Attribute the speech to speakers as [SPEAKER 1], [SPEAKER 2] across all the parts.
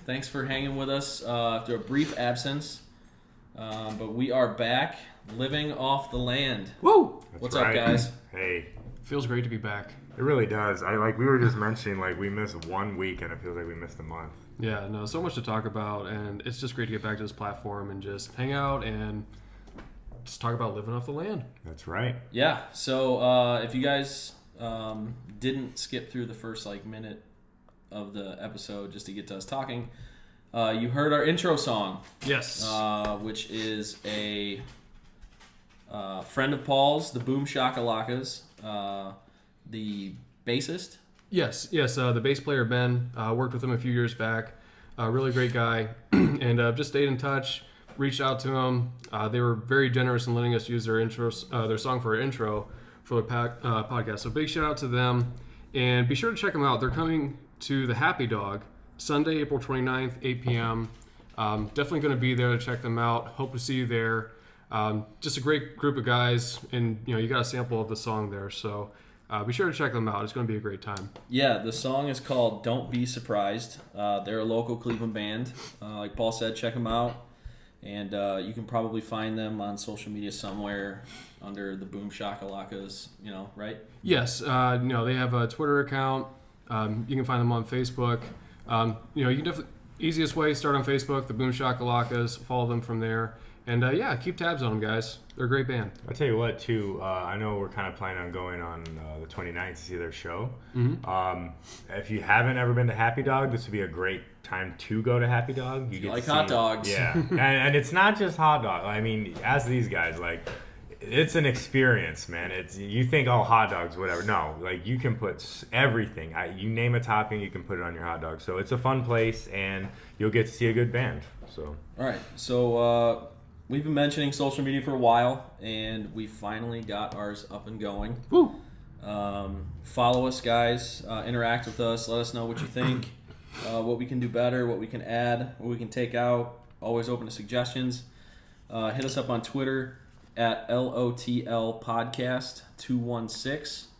[SPEAKER 1] Thanks for hanging with us after a brief absence, but we are back, living off the land.
[SPEAKER 2] Woo!
[SPEAKER 1] What's up, guys?
[SPEAKER 3] Hey,
[SPEAKER 2] feels great to be back.
[SPEAKER 3] It really does. We were just mentioning, we missed 1 week, and it feels like we missed a month.
[SPEAKER 2] Yeah, no, so much to talk about, and it's just great to get back to this platform and just hang out and just talk about living off the land.
[SPEAKER 3] That's right.
[SPEAKER 1] Yeah. So if you guys didn't skip through the first minute of the episode just to get to us talking, you heard our intro song.
[SPEAKER 2] Yes.
[SPEAKER 1] Which is a friend of Paul's, the Boom Shakalakas, the bassist.
[SPEAKER 2] Yes. The bass player Ben, worked with him a few years back. Really great guy, and just stayed in touch. Reached out to him. They were very generous in letting us use their song for our intro for the podcast. So big shout out to them, and be sure to check them out. They're coming to the Happy Dog Sunday, April 29th, 8 p.m. Definitely going to be there to check them out. Hope to see you there. Just a great group of guys, and you got a sample of the song there, so be sure to check them out. It's going to be a great time.
[SPEAKER 1] Yeah, the song is called Don't Be Surprised. They're a local Cleveland band. Like Paul said, check them out, and you can probably find them on social media somewhere under the Boom Shakalakas, right?
[SPEAKER 2] Yes, they have a Twitter account. You can find them on Facebook. You can definitely, easiest way, start on Facebook, the Boom Shakalakas, follow them from there. And keep tabs on them, guys. They're a great band.
[SPEAKER 3] I'll tell you what, too, I know we're kind of planning on going on the 29th to see their show.
[SPEAKER 2] Mm-hmm.
[SPEAKER 3] If you haven't ever been to Happy Dog, this would be a great time to go to Happy Dog.
[SPEAKER 1] You get like hot dogs.
[SPEAKER 3] Yeah, and it's not just hot dog. Ask these guys, it's an experience, man. You think, hot dogs, whatever. No, you can put everything. You name a topping, you can put it on your hot dog. So it's a fun place, and you'll get to see a good band. So. All
[SPEAKER 1] right. So we've been mentioning social media for a while, and we finally got ours up and going.
[SPEAKER 2] Woo!
[SPEAKER 1] Follow us, guys. Interact with us. Let us know what you think. What we can do better. What we can add. What we can take out. Always open to suggestions. Hit us up on Twitter at LOTL Podcast 216,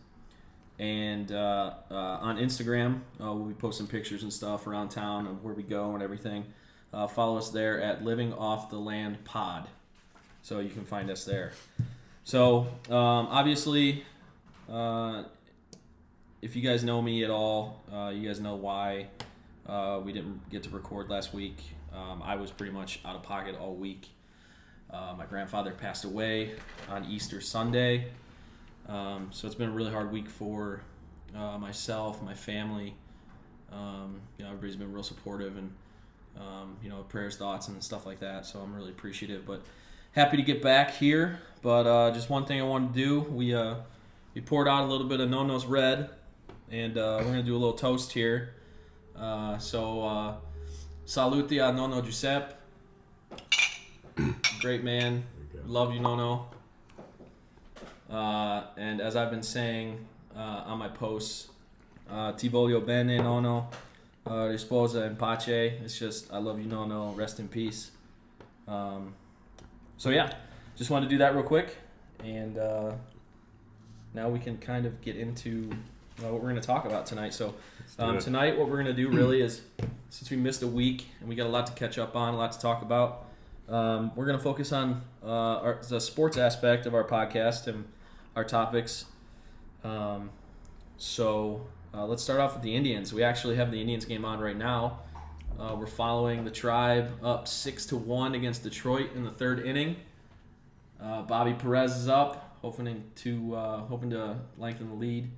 [SPEAKER 1] and on Instagram we'll be posting pictures and stuff around town of where we go and everything. Follow us there at Living Off the Land Pod, so you can find us there. So obviously, if you guys know me at all, you guys know why we didn't get to record last week. I was pretty much out of pocket all week. My grandfather passed away on Easter Sunday, so it's been a really hard week for myself, my family. Everybody's been real supportive, and prayers, thoughts, and stuff like that. So I'm really appreciative, but happy to get back here. But just one thing I wanted to do: we poured out a little bit of Nono's Red, and we're gonna do a little toast here. So salute a Nono Giuseppe. Great man. Love you, Nono. And as I've been saying on my posts, ti voglio bene, Nono. Risposa in pace. It's just, I love you, Nono. Rest in peace. So yeah, just wanted to do that real quick. And now we can kind of get into what we're going to talk about tonight. So tonight what we're going to do really is, since we missed a week and we got a lot to catch up on, a lot to talk about, we're going to focus on the sports aspect of our podcast and our topics. So let's start off with the Indians. We actually have the Indians game on right now. We're following the Tribe up 6-1 against Detroit in the third inning. Bobby Perez is up, hoping to lengthen the lead.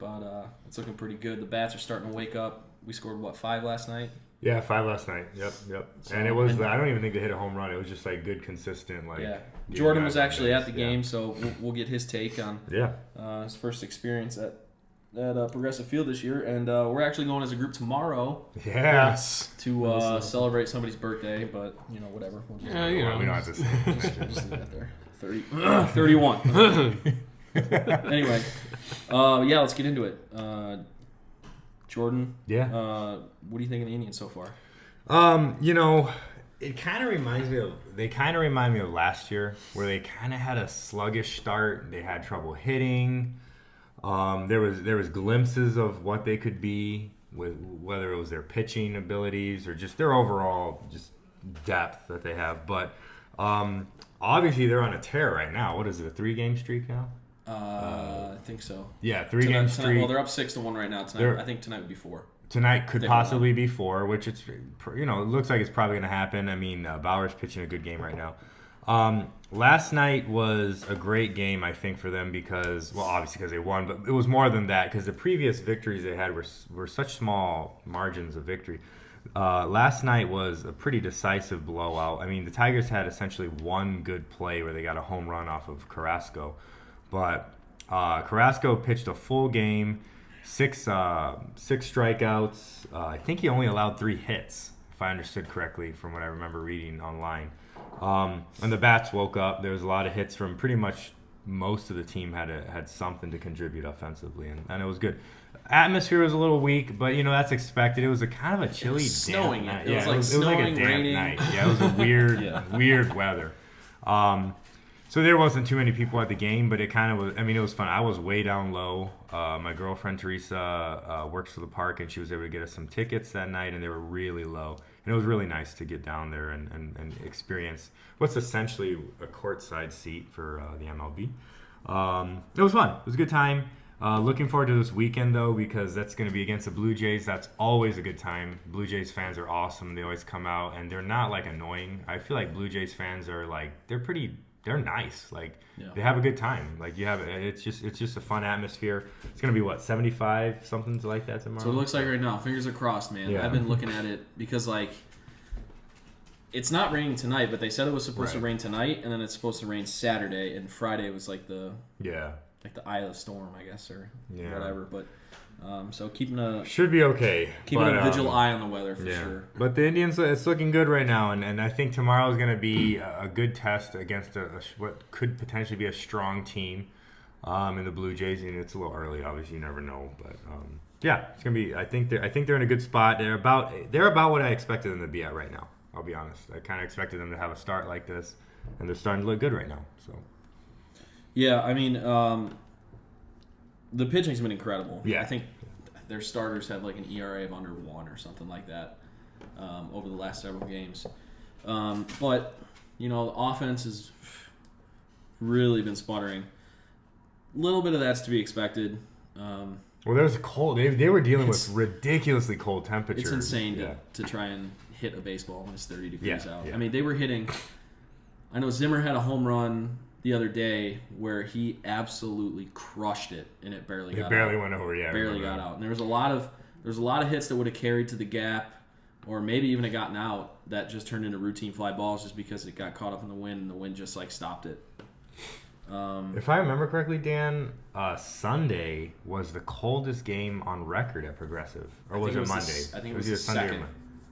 [SPEAKER 1] but it's looking pretty good. The bats are starting to wake up. We scored 5 last night.
[SPEAKER 3] Yeah, 5 last night. Yep.
[SPEAKER 1] So,
[SPEAKER 3] and it was, I don't even think they hit a home run. It was just like good, consistent. Like
[SPEAKER 1] Jordan was actually at the game, so we'll get his take on his first experience at Progressive Field this year. And we're actually going as a group tomorrow.
[SPEAKER 3] Yes.
[SPEAKER 1] To celebrate somebody's birthday, but whatever.
[SPEAKER 3] We don't have to say.
[SPEAKER 1] Just leave that there. 31. Anyway, let's get into it. Jordan, what do you think of the Indians so far?
[SPEAKER 3] It kind of reminds me of. They kind of remind me of last year, where they kind of had a sluggish start. They had trouble hitting. There was glimpses of what they could be, with whether it was their pitching abilities or just their overall just depth that they have. But obviously they're on a tear right now. What is it? A 3-game streak now?
[SPEAKER 1] I think so.
[SPEAKER 3] Yeah, 3-game streak.
[SPEAKER 1] Well, they're up 6-1 right now. Tonight, I think tonight would be 4.
[SPEAKER 3] Tonight could possibly be 4, which it's it looks like it's probably going to happen. I mean, Bauer's pitching a good game right now. Last night was a great game, I think, for them because they won, but it was more than that because the previous victories they had were such small margins of victory. Last night was a pretty decisive blowout. I mean, the Tigers had essentially one good play where they got a home run off of Carrasco. But Carrasco pitched a full game, 6 strikeouts. I think he only allowed 3 hits, if I understood correctly from what I remember reading online. And the bats woke up. There was a lot of hits from pretty much most of the team had something to contribute offensively, and it was good. Atmosphere was a little weak, but that's expected. It was a kind of a chilly,
[SPEAKER 1] snowing
[SPEAKER 3] damp night.
[SPEAKER 1] It was like
[SPEAKER 3] a damp
[SPEAKER 1] raining.
[SPEAKER 3] night. Yeah, it was a weird, weird weather. So there wasn't too many people at the game, but it kind of was. I mean, it was fun. I was way down low. My girlfriend Teresa works for the park, and she was able to get us some tickets that night, and they were really low. And it was really nice to get down there and experience what's essentially a courtside seat for the MLB. It was fun. It was a good time. Looking forward to this weekend, though, because that's going to be against the Blue Jays. That's always a good time. Blue Jays fans are awesome. They always come out, and they're not, annoying. I feel like Blue Jays fans are, they're nice. They have a good time. It's just a fun atmosphere. It's going to be, 75, something like that tomorrow?
[SPEAKER 1] So it looks like right now. Fingers are crossed, man.
[SPEAKER 3] Yeah.
[SPEAKER 1] I've been looking at it because, it's not raining tonight, but they said it was supposed to rain tonight, and then it's supposed to rain Saturday, and Friday was the eye of the storm, I guess, or whatever. But so
[SPEAKER 3] should be okay.
[SPEAKER 1] Keeping a vigilant eye on the weather for sure.
[SPEAKER 3] But the Indians, it's looking good right now, and I think tomorrow is going to be a good test against what could potentially be a strong team in the Blue Jays. And it's a little early, obviously, you never know, but it's going to be. I think they're in a good spot. They're about what I expected them to be at right now. I'll be honest. I kind of expected them to have a start like this, and they're starting to look good right now. So.
[SPEAKER 1] Yeah, I mean, the pitching's been incredible.
[SPEAKER 3] Yeah.
[SPEAKER 1] I think their starters have an ERA of under 1 or something like that over the last several games. But, the offense has really been sputtering. A little bit of that's to be expected.
[SPEAKER 3] Well, there's cold. They were dealing with ridiculously cold temperatures.
[SPEAKER 1] It's insane to try and hit a baseball when it's 30 degrees out.
[SPEAKER 3] Yeah.
[SPEAKER 1] I mean, they were hitting. I know Zimmer had a home run the other day where he absolutely crushed it, and it barely got out. It
[SPEAKER 3] barely went over, yeah.
[SPEAKER 1] Barely got out. And there was a lot of hits that would have carried to the gap, or maybe even had gotten out that just turned into routine fly balls just because it got caught up in the wind, and the wind just stopped it.
[SPEAKER 3] If I remember correctly, Dan, Sunday was the coldest game on record at Progressive, or was it Monday?
[SPEAKER 1] I think it was
[SPEAKER 3] either
[SPEAKER 1] Sunday
[SPEAKER 3] second.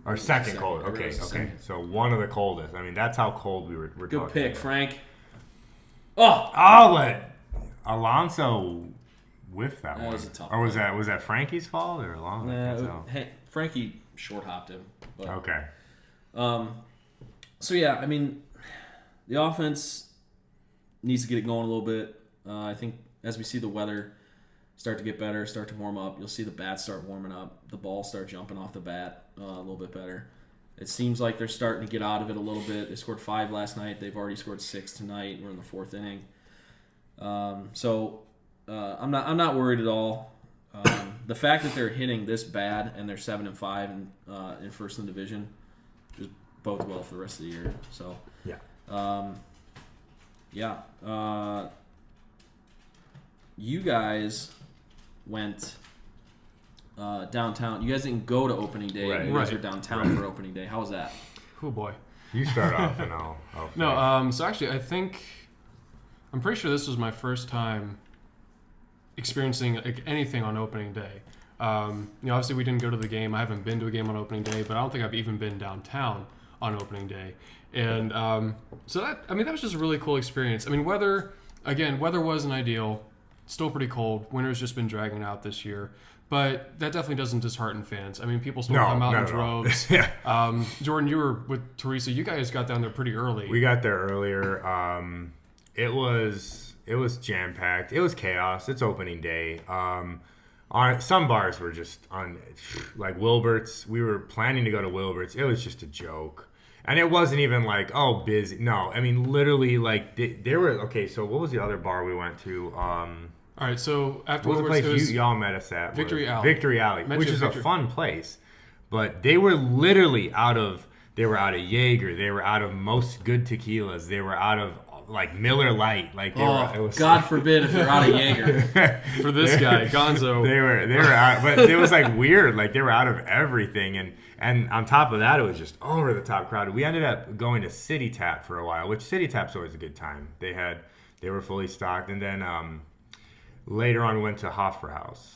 [SPEAKER 3] Or second cold. Okay. So one of the coldest. I mean, that's how cold we're
[SPEAKER 1] Good
[SPEAKER 3] talking. Good
[SPEAKER 1] pick,
[SPEAKER 3] about.
[SPEAKER 1] Frank.
[SPEAKER 3] But Alonso whiffed that one.
[SPEAKER 1] That was a tough
[SPEAKER 3] or was that Frankie's fault or Alonso?
[SPEAKER 1] Hey, Frankie short hopped him. But,
[SPEAKER 3] okay.
[SPEAKER 1] So yeah, I mean, the offense needs to get it going a little bit. I think as we see the weather start to get better, start to warm up, you'll see the bats start warming up, the balls start jumping off the bat a little bit better. It seems like they're starting to get out of it a little bit. They scored 5 last night. They've already scored 6 tonight. We're in the 4th inning. So I'm not worried at all. The fact that they're hitting this bad and they're 7-5 in first in the division just bodes well for the rest of the year. So you guys went downtown. You guys didn't go to opening day.
[SPEAKER 3] Right.
[SPEAKER 1] You guys
[SPEAKER 2] Right.
[SPEAKER 1] were downtown for opening day. How was that?
[SPEAKER 2] Oh boy.
[SPEAKER 3] You start off and I'll
[SPEAKER 2] No, so actually, I'm pretty sure this was my first time experiencing like anything on opening day. Obviously we didn't go to the game. I haven't been to a game on opening day, but I don't think I've even been downtown on opening day. And so that was just a really cool experience. I mean, weather wasn't ideal. Still pretty cold. Winter's just been dragging out this year. But that definitely doesn't dishearten fans. I mean, people still come out in droves.
[SPEAKER 3] Yeah.
[SPEAKER 2] Jordan, you were with Teresa. You guys got down there pretty early.
[SPEAKER 3] We got there earlier. It was jam-packed. It was chaos. It's opening day. Some bars were just on, like Wilbert's. We were planning to go to Wilbert's. It was just a joke. And it wasn't even like, oh, busy. No, I mean, literally, like, there were, okay, so what was the other bar we went to?
[SPEAKER 2] All right, so
[SPEAKER 3] What was the place y'all met us at?
[SPEAKER 2] Victory Alley.
[SPEAKER 3] Victory Alley, which is a fun place. But they were literally out of Jaeger. They were out of most good tequilas. They were out of, like, Miller Lite. Like,
[SPEAKER 1] God forbid if they're out of Jaeger.
[SPEAKER 2] For this guy, Gonzo.
[SPEAKER 3] They were out, but it was, like, weird. Like, they were out of everything. And on top of that, it was just over the top crowded. We ended up going to City Tap for a while, which City Tap's always a good time. They were fully stocked. And then later on, we went to Hofbrauhaus.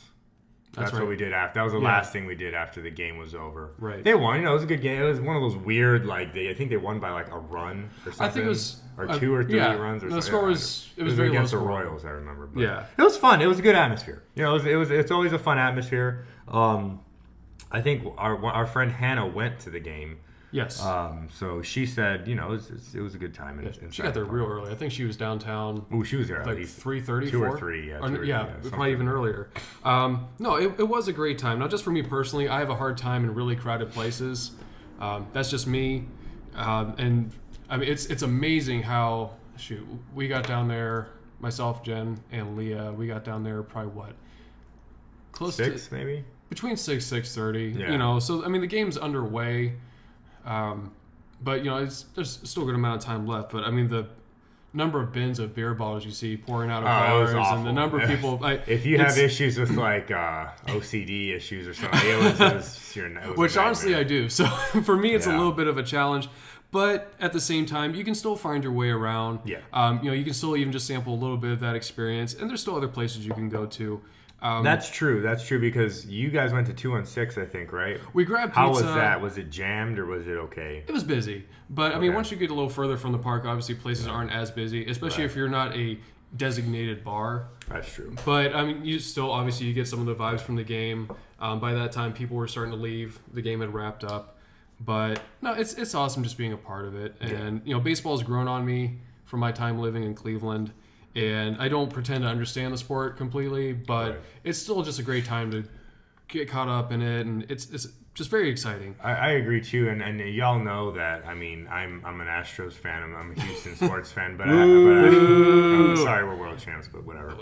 [SPEAKER 3] That's
[SPEAKER 2] right.
[SPEAKER 3] what we did after. That was the last thing we did after the game was over.
[SPEAKER 2] Right.
[SPEAKER 3] They won. It was a good game. It was one of those weird, like, I think they won by, like, a run or something.
[SPEAKER 2] I think it was...
[SPEAKER 3] Or 2 or 3 runs or something.
[SPEAKER 2] The score was... It was very low
[SPEAKER 3] against the
[SPEAKER 2] score.
[SPEAKER 3] Royals, I remember. But
[SPEAKER 2] Yeah.
[SPEAKER 3] It was fun. It was a good atmosphere. It's always a fun atmosphere. I think our friend Hannah went to the game.
[SPEAKER 2] Yes.
[SPEAKER 3] So she said, it was a good time.
[SPEAKER 2] She got there real early. I think she was downtown.
[SPEAKER 3] Oh, she was there at
[SPEAKER 2] like
[SPEAKER 3] least
[SPEAKER 2] 3:30,
[SPEAKER 3] 2 or 3. Yeah,
[SPEAKER 2] probably even earlier. No, it was a great time. Not just for me personally. I have a hard time in really crowded places. That's just me. And I mean, it's amazing how we got down there. Myself, Jen, and Leah. We got down there probably close
[SPEAKER 3] 6
[SPEAKER 2] to
[SPEAKER 3] maybe.
[SPEAKER 2] Between 6:30.
[SPEAKER 3] Yeah.
[SPEAKER 2] So I mean the game's underway. But there's still a good amount of time left. But I mean the number of bins of beer bottles you see pouring out of bars, and the number of people.
[SPEAKER 3] If you have issues with like OCD issues or something, it was
[SPEAKER 2] which honestly I do. So for me, it's a
[SPEAKER 3] Yeah.
[SPEAKER 2] little bit of a challenge. But at the same time, you can still find your way around.
[SPEAKER 3] Yeah.
[SPEAKER 2] You can still even just sample a little bit of that experience, and there's still other places you can go to.
[SPEAKER 3] That's true. That's true because you guys went to 216, I think, right?
[SPEAKER 2] We grabbed pizza.
[SPEAKER 3] How was that? Was it jammed or was it okay?
[SPEAKER 2] It was busy, but I mean,
[SPEAKER 3] Okay.
[SPEAKER 2] once you get a little further from the park, obviously places aren't as busy, especially
[SPEAKER 3] Right.
[SPEAKER 2] if you're not a designated bar.
[SPEAKER 3] That's true.
[SPEAKER 2] But I mean, you get some of the vibes from the game. By that time, people were starting to leave. The game had wrapped up, but no, it's awesome just being a part of it. And baseball has grown on me from my time living in Cleveland. And I don't pretend to understand the sport completely, but it's still just a great time to get caught up in it, and it's just very exciting.
[SPEAKER 3] I agree too, and y'all know that. I mean, I'm an Astros fan. I'm a Houston sports fan, but I'm sorry, we're world champs, but whatever.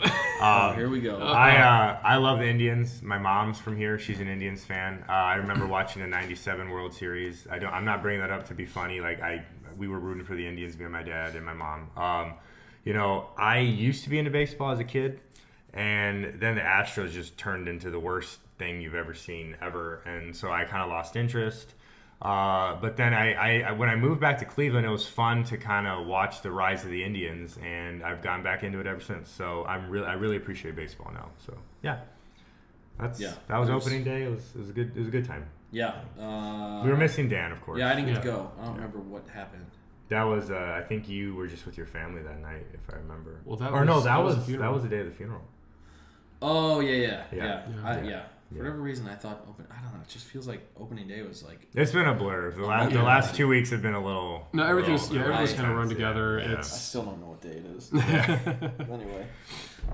[SPEAKER 1] Here we go.
[SPEAKER 3] I love the Indians. My mom's from here. She's an Indians fan. I remember watching the '97 World Series. I'm not bringing that up to be funny. Like we were rooting for the Indians, me and my dad and my mom. I used to be into baseball as a kid, and then the Astros just turned into the worst thing you've ever seen ever, and so I kind of lost interest. But then I when I moved back to Cleveland, it was fun to kind of watch the rise of the Indians, and I've gone back into it ever since. So I really appreciate baseball now. So yeah, that was opening day. It was a good time.
[SPEAKER 1] Yeah.
[SPEAKER 3] We were missing Dan, of course.
[SPEAKER 1] Yeah, I didn't get to go. I don't remember what happened.
[SPEAKER 3] That was I think you were just with your family that night, if I remember.
[SPEAKER 2] Well,
[SPEAKER 3] that
[SPEAKER 2] was the
[SPEAKER 3] was
[SPEAKER 2] funeral.
[SPEAKER 3] the day of the funeral.
[SPEAKER 1] Oh yeah.
[SPEAKER 2] Yeah.
[SPEAKER 1] For whatever reason, I thought I don't know. It just feels like opening day was like.
[SPEAKER 3] It's been a blur. The last 2 weeks have been a little.
[SPEAKER 2] No, everything's everything's kind of run
[SPEAKER 3] intense,
[SPEAKER 2] together.
[SPEAKER 3] yeah.
[SPEAKER 1] I
[SPEAKER 2] It's
[SPEAKER 1] still don't know what day it is. Anyway,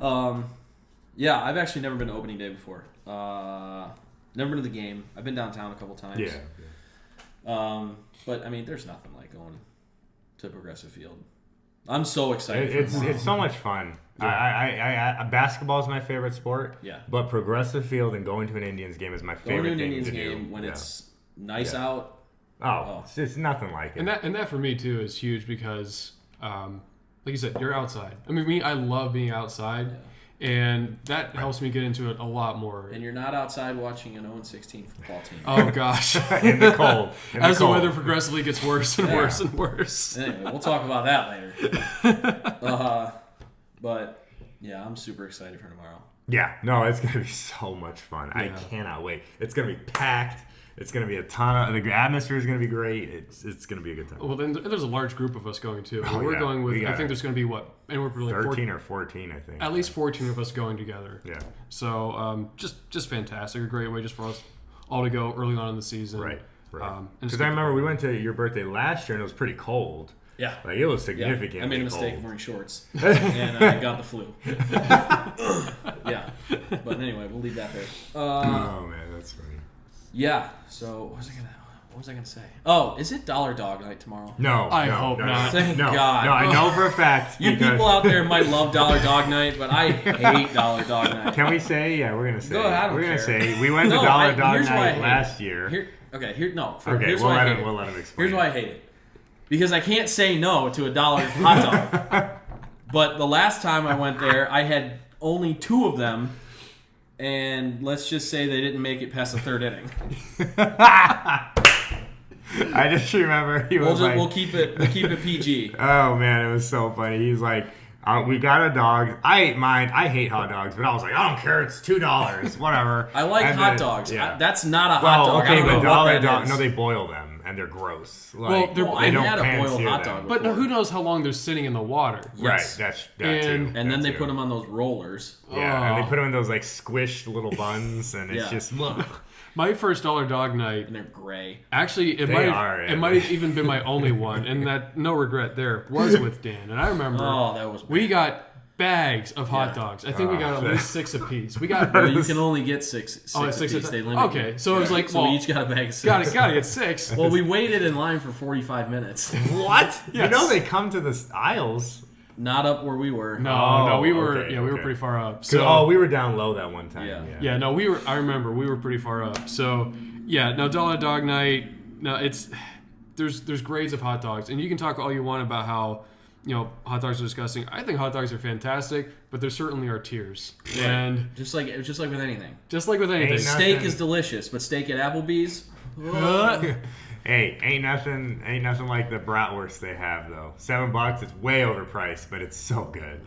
[SPEAKER 1] I've actually never been to opening day before. Never been to the game. I've been downtown a couple times.
[SPEAKER 3] Yeah.
[SPEAKER 1] But I mean, there's nothing like going to Progressive Field. I'm so excited.
[SPEAKER 3] It's so much fun. I basketball is my favorite sport.
[SPEAKER 1] Yeah.
[SPEAKER 3] But Progressive Field and going to an Indians game is my favorite
[SPEAKER 1] Going to an
[SPEAKER 3] thing
[SPEAKER 1] Indians
[SPEAKER 3] to do.
[SPEAKER 1] game when
[SPEAKER 3] Yeah.
[SPEAKER 1] it's nice out.
[SPEAKER 3] Oh. It's nothing like it.
[SPEAKER 2] and that for me too is huge because, like you said, you're outside. I mean, I love being outside, And that helps me get into it a lot more.
[SPEAKER 1] And you're not outside watching an 0-16 football team.
[SPEAKER 2] Oh, gosh.
[SPEAKER 3] In the cold.
[SPEAKER 2] As the weather progressively gets worse and worse and worse.
[SPEAKER 1] Anyway, we'll talk about that later. But, yeah, I'm super excited for tomorrow.
[SPEAKER 3] Yeah, no, it's going to be so much fun.
[SPEAKER 2] Yeah.
[SPEAKER 3] I cannot wait. It's going to be packed. It's going to be a ton of... The atmosphere is going to be great. It's going to be a good time.
[SPEAKER 2] Well, then there's a large group of us going, too.
[SPEAKER 3] Oh,
[SPEAKER 2] We're
[SPEAKER 3] yeah.
[SPEAKER 2] going with...
[SPEAKER 3] We
[SPEAKER 2] I
[SPEAKER 3] got
[SPEAKER 2] think there's going to be, what? Anywhere from like
[SPEAKER 3] 13 or 14, I think.
[SPEAKER 2] At least 14 of us going together.
[SPEAKER 3] Yeah.
[SPEAKER 2] So, just fantastic. A great way just for us all to go early on in the season.
[SPEAKER 3] Right.
[SPEAKER 2] And just
[SPEAKER 3] Because
[SPEAKER 2] get
[SPEAKER 3] I
[SPEAKER 2] the
[SPEAKER 3] remember we
[SPEAKER 2] party.
[SPEAKER 3] went to your birthday last year and it was pretty cold.
[SPEAKER 1] Yeah.
[SPEAKER 3] Like, it was
[SPEAKER 1] Yeah.
[SPEAKER 3] significantly
[SPEAKER 1] I made a mistake
[SPEAKER 3] cold.
[SPEAKER 1] of wearing shorts. And I got the flu. Yeah. But anyway, we'll leave that there.
[SPEAKER 3] Oh, man, that's funny.
[SPEAKER 1] Yeah. So, what was I gonna say? Oh, is it Dollar Dog Night tomorrow?
[SPEAKER 3] No.
[SPEAKER 2] I
[SPEAKER 3] no,
[SPEAKER 2] hope
[SPEAKER 3] no,
[SPEAKER 2] not.
[SPEAKER 1] Thank
[SPEAKER 3] no,
[SPEAKER 1] God.
[SPEAKER 3] No, I know for a fact.
[SPEAKER 1] You
[SPEAKER 3] because-
[SPEAKER 1] people out there might love Dollar Dog Night, but I hate Dollar Dog Night.
[SPEAKER 3] Can we say? Yeah, we're going to say.
[SPEAKER 1] Go ahead, I don't
[SPEAKER 3] We're going to
[SPEAKER 1] care.
[SPEAKER 3] say. We went to
[SPEAKER 1] No,
[SPEAKER 3] Dollar Dog
[SPEAKER 1] here's why I
[SPEAKER 3] Night
[SPEAKER 1] hate
[SPEAKER 3] last
[SPEAKER 1] it.
[SPEAKER 3] year.
[SPEAKER 1] Okay,
[SPEAKER 3] Okay, we'll let him explain.
[SPEAKER 1] Here's why I hate it. Because I can't say no to a dollar hot dog. But the last time I went there, I had only 2 of them, and let's just say they didn't make it past the 3rd inning.
[SPEAKER 3] I just remember he was like,
[SPEAKER 1] We'll keep it PG.
[SPEAKER 3] oh man, it was so funny. He's like, we got a dog. I ate mine. I hate hot dogs, but I was like, I don't care. It's $2, whatever.
[SPEAKER 1] I like
[SPEAKER 3] And
[SPEAKER 1] hot
[SPEAKER 3] then-
[SPEAKER 1] dogs.
[SPEAKER 3] Yeah.
[SPEAKER 1] That's not a hot dog. I
[SPEAKER 3] okay,
[SPEAKER 1] don't know
[SPEAKER 3] but
[SPEAKER 1] what
[SPEAKER 3] dollar
[SPEAKER 1] that
[SPEAKER 3] dog.
[SPEAKER 1] is.
[SPEAKER 3] No, they boil them and they're gross.
[SPEAKER 2] Well,
[SPEAKER 3] Like,
[SPEAKER 2] they're-
[SPEAKER 3] they
[SPEAKER 1] I
[SPEAKER 3] don't
[SPEAKER 1] had a boiled
[SPEAKER 3] pan-sear
[SPEAKER 1] hot
[SPEAKER 3] them.
[SPEAKER 1] dog.
[SPEAKER 2] But
[SPEAKER 1] before.
[SPEAKER 2] who knows how long they're sitting in the water?
[SPEAKER 3] Right,
[SPEAKER 1] Yes.
[SPEAKER 3] that
[SPEAKER 2] And-
[SPEAKER 3] too.
[SPEAKER 1] And then
[SPEAKER 3] that
[SPEAKER 1] they
[SPEAKER 3] too.
[SPEAKER 1] put them on those rollers.
[SPEAKER 3] Yeah, and
[SPEAKER 2] Oh.
[SPEAKER 3] they put them in those like squished little buns, and it's
[SPEAKER 1] Yeah.
[SPEAKER 3] just
[SPEAKER 2] My first Dollar Dog Night,
[SPEAKER 1] And they're gray.
[SPEAKER 2] actually, it
[SPEAKER 3] They
[SPEAKER 2] might
[SPEAKER 3] are,
[SPEAKER 2] have,
[SPEAKER 3] yeah.
[SPEAKER 2] it might have even been my only one, and that no regret there was with Dan. And I remember
[SPEAKER 1] Oh, that was
[SPEAKER 2] we got bags of hot
[SPEAKER 1] Yeah.
[SPEAKER 2] dogs. I think we got at
[SPEAKER 3] Oh,
[SPEAKER 2] least 6 apiece. We got
[SPEAKER 1] Well, you can only get six
[SPEAKER 2] oh, 6
[SPEAKER 1] apiece.
[SPEAKER 2] of
[SPEAKER 1] They limit
[SPEAKER 2] okay,
[SPEAKER 1] you.
[SPEAKER 2] so it was like,
[SPEAKER 1] So
[SPEAKER 2] well,
[SPEAKER 1] we each got a bag of 6.
[SPEAKER 2] gotta get 6.
[SPEAKER 1] Well, we waited in line for 45 minutes.
[SPEAKER 3] what? You
[SPEAKER 2] Yes.
[SPEAKER 3] know they come to the aisles.
[SPEAKER 1] Not up where we were.
[SPEAKER 2] No, we were
[SPEAKER 3] okay,
[SPEAKER 2] we were
[SPEAKER 3] okay.
[SPEAKER 2] pretty far up.
[SPEAKER 3] So,
[SPEAKER 2] So
[SPEAKER 3] we were down low that one time.
[SPEAKER 1] Yeah.
[SPEAKER 2] yeah, no, we were. I remember we were pretty far up. So yeah, no Dollar Dog Night. No, it's there's grades of hot dogs, and you can talk all you want about how hot dogs are disgusting. I think hot dogs are fantastic, but there certainly are tiers, and
[SPEAKER 1] Just like with anything.
[SPEAKER 2] just like with anything,
[SPEAKER 3] Ain't
[SPEAKER 1] Steak
[SPEAKER 3] Nothing.
[SPEAKER 1] is delicious, but steak at Applebee's.
[SPEAKER 3] Hey, ain't nothing like the bratwurst they have though. $7, it's way overpriced, but it's so good.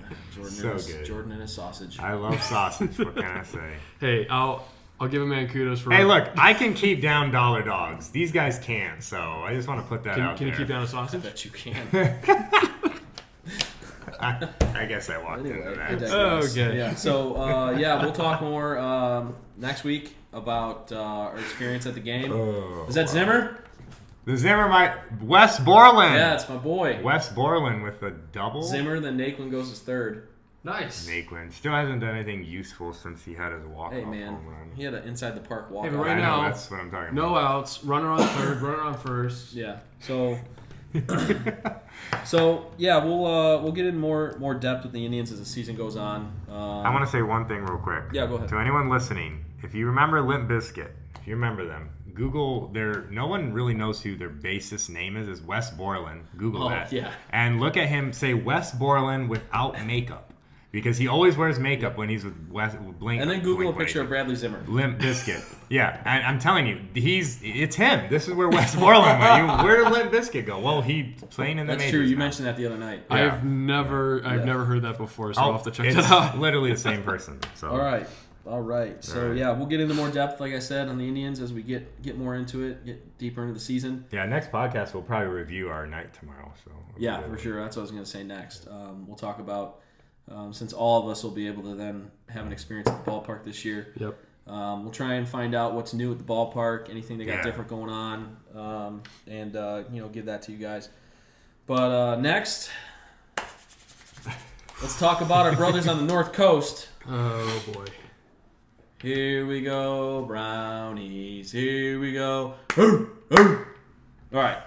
[SPEAKER 3] Good.
[SPEAKER 1] Jordan and his sausage.
[SPEAKER 3] I love sausage. What can I say?
[SPEAKER 2] hey, I'll give a man kudos for.
[SPEAKER 3] Hey, look, I can keep down dollar dogs. These guys can't, so I just want to put that out
[SPEAKER 2] Can you
[SPEAKER 3] there.
[SPEAKER 2] keep down a
[SPEAKER 1] I
[SPEAKER 2] sausage?
[SPEAKER 1] bet you can.
[SPEAKER 3] I guess I walked
[SPEAKER 1] Anyway,
[SPEAKER 3] into
[SPEAKER 1] I
[SPEAKER 3] that.
[SPEAKER 1] digress.
[SPEAKER 2] Okay.
[SPEAKER 1] Yeah. So we'll talk more next week about our experience at the game. Is that Zimmer?
[SPEAKER 3] The Zimmer, Wes Borland.
[SPEAKER 1] Yeah, it's my boy.
[SPEAKER 3] Wes Borland with a double.
[SPEAKER 1] Zimmer, then Naquin goes as third.
[SPEAKER 2] Nice.
[SPEAKER 3] Naquin still hasn't done anything useful since he had his walk-off
[SPEAKER 1] Hey man,
[SPEAKER 3] home run.
[SPEAKER 1] he had an inside the park walk.
[SPEAKER 2] Hey, but right
[SPEAKER 3] I know,
[SPEAKER 2] now,
[SPEAKER 3] that's what I'm talking
[SPEAKER 2] No
[SPEAKER 3] about.
[SPEAKER 2] outs, runner on third, runner on first.
[SPEAKER 1] Yeah. So yeah, we'll get in more depth with the Indians as the season goes on.
[SPEAKER 3] I want to say one thing real quick.
[SPEAKER 1] Yeah, go ahead.
[SPEAKER 3] To anyone listening, if you remember Limp Bizkit, if you remember them, Google their. No one really knows who their bassist name is Wes Borland. Google that.
[SPEAKER 1] Yeah.
[SPEAKER 3] And look at him. Say Wes Borland without makeup, because he always wears makeup when he's with Blink.
[SPEAKER 1] And then Google a
[SPEAKER 3] Blink
[SPEAKER 1] picture of Bradley Zimmer.
[SPEAKER 3] Limp Bizkit. Yeah, and I'm telling you, it's him. This is where Wes Borland went. Where did Limp Bizkit go? Well, he's playing in the
[SPEAKER 1] That's
[SPEAKER 3] majors
[SPEAKER 1] true. You
[SPEAKER 3] now.
[SPEAKER 1] mentioned that the other night.
[SPEAKER 3] Yeah.
[SPEAKER 2] I've never heard that before, so I'll have to check
[SPEAKER 3] it's
[SPEAKER 2] that out.
[SPEAKER 3] literally the same person. So.
[SPEAKER 1] All right. So
[SPEAKER 3] All right.
[SPEAKER 1] yeah, we'll get into more depth, like I said, on the Indians as we get more into it, get deeper into the season.
[SPEAKER 3] Yeah, next podcast we'll probably review our night tomorrow. So
[SPEAKER 1] Yeah, for sure. That's what I was going to say next. We'll talk about since all of us will be able to then have an experience at the ballpark this year.
[SPEAKER 2] Yep.
[SPEAKER 1] We'll try and find out what's new at the ballpark, anything they got
[SPEAKER 3] Yeah.
[SPEAKER 1] different going on, and give that to you guys. But next, let's talk about our brothers on the North Coast.
[SPEAKER 2] Oh boy.
[SPEAKER 1] Here we go, brownies. Here we go. All right.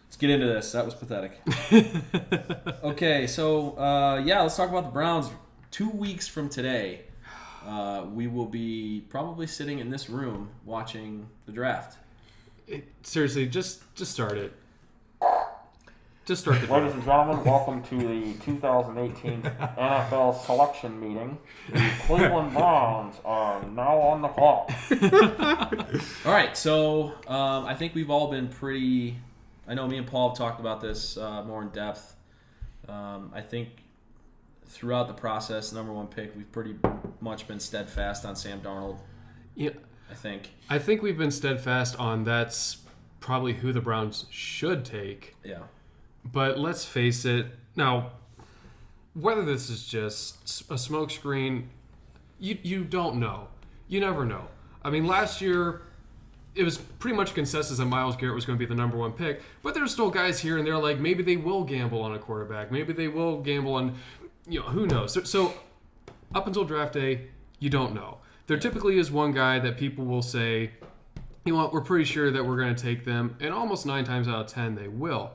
[SPEAKER 1] Let's get into this. That was pathetic. Okay, so, let's talk about the Browns. 2 weeks from today, we will be probably sitting in this room watching the draft.
[SPEAKER 2] Seriously, just start it. Just start the
[SPEAKER 4] Ladies
[SPEAKER 2] drill.
[SPEAKER 4] and gentlemen, welcome to the 2018 NFL selection meeting. The Cleveland Browns are now on the clock.
[SPEAKER 1] All right, so I think we've all been pretty. I know me and Paul have talked about this more in depth. I think throughout the process, number one pick, we've pretty much been steadfast on Sam Darnold.
[SPEAKER 2] Yeah,
[SPEAKER 1] I think
[SPEAKER 2] we've been steadfast on that's probably who the Browns should take.
[SPEAKER 1] Yeah.
[SPEAKER 2] But let's face it. Now, whether this is just a smokescreen, you don't know. You never know. I mean, last year, it was pretty much consensus that Myles Garrett was going to be the number one pick. But there's still guys here and there like maybe they will gamble on a quarterback. Maybe they will gamble on, who knows. So up until draft day, you don't know. There typically is one guy that people will say, you know what, we're pretty sure that we're going to take them. And almost 9 times out of 10, they will.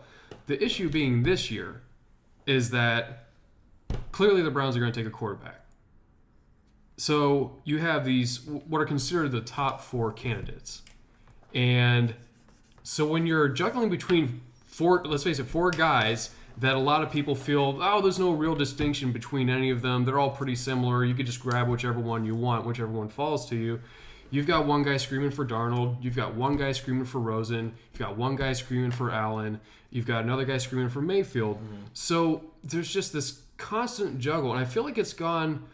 [SPEAKER 2] The issue being this year is that clearly the Browns are going to take a quarterback. So you have these, what are considered the top 4 candidates. And so when you're juggling between 4, let's face it, 4 guys that a lot of people feel, oh, there's no real distinction between any of them. They're all pretty similar. You could just grab whichever one you want, whichever one falls to you. You've got one guy screaming for Darnold. You've got one guy screaming for Rosen. You've got one guy screaming for Allen. You've got another guy screaming for Mayfield. Mm-hmm. So there's just this constant juggle, and I feel like it's gone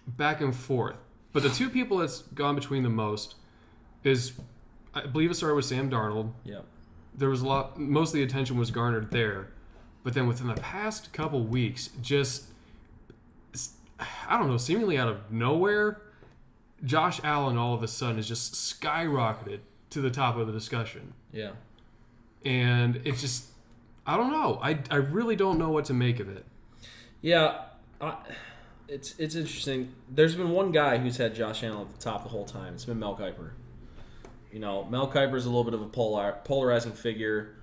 [SPEAKER 2] back and forth. But the 2 people that's gone between the most is, I believe it started with Sam Darnold.
[SPEAKER 1] Yeah.
[SPEAKER 2] There was most of the attention was garnered there. But then within the past couple weeks, just, I don't know, seemingly out of nowhere, Josh Allen all of a sudden has just skyrocketed to the top of the discussion.
[SPEAKER 1] Yeah.
[SPEAKER 2] And it's just, I don't know. I really don't know what to make of it.
[SPEAKER 1] Yeah. It's interesting. There's been one guy who's had Josh Allen at the top the whole time. It's been Mel Kiper. Mel Kiper's a little bit of a polarizing figure.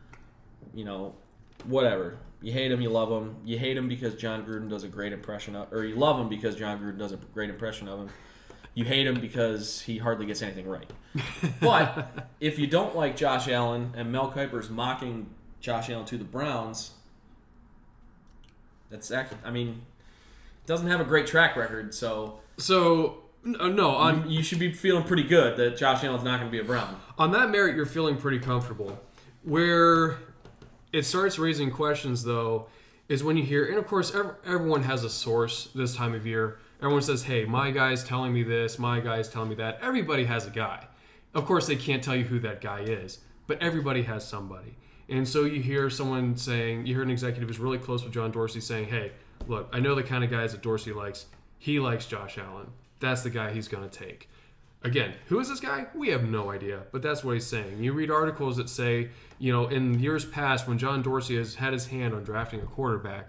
[SPEAKER 1] Whatever. You hate him, you love him. You hate him because John Gruden does a great impression of, or you love him because John Gruden does a great impression of him. You hate him because he hardly gets anything right. But if you don't like Josh Allen and Mel Kiper's mocking Josh Allen to the Browns, that's actually, doesn't have a great track record, so
[SPEAKER 2] no,
[SPEAKER 1] you should be feeling pretty good that Josh Allen's not going to be a Brown.
[SPEAKER 2] On that merit, you're feeling pretty comfortable. Where it starts raising questions, though, is when you hear, and of course, everyone has a source this time of year. Everyone says, hey, my guy's telling me this, my guy's telling me that. Everybody has a guy. Of course, they can't tell you who that guy is, but everybody has somebody. And so you hear someone saying, you hear an executive who's really close with John Dorsey saying, hey, look, I know the kind of guys that Dorsey likes. He likes Josh Allen. That's the guy he's going to take. Again, who is this guy? We have no idea, but that's what he's saying. You read articles that say, in years past when John Dorsey has had his hand on drafting a quarterback,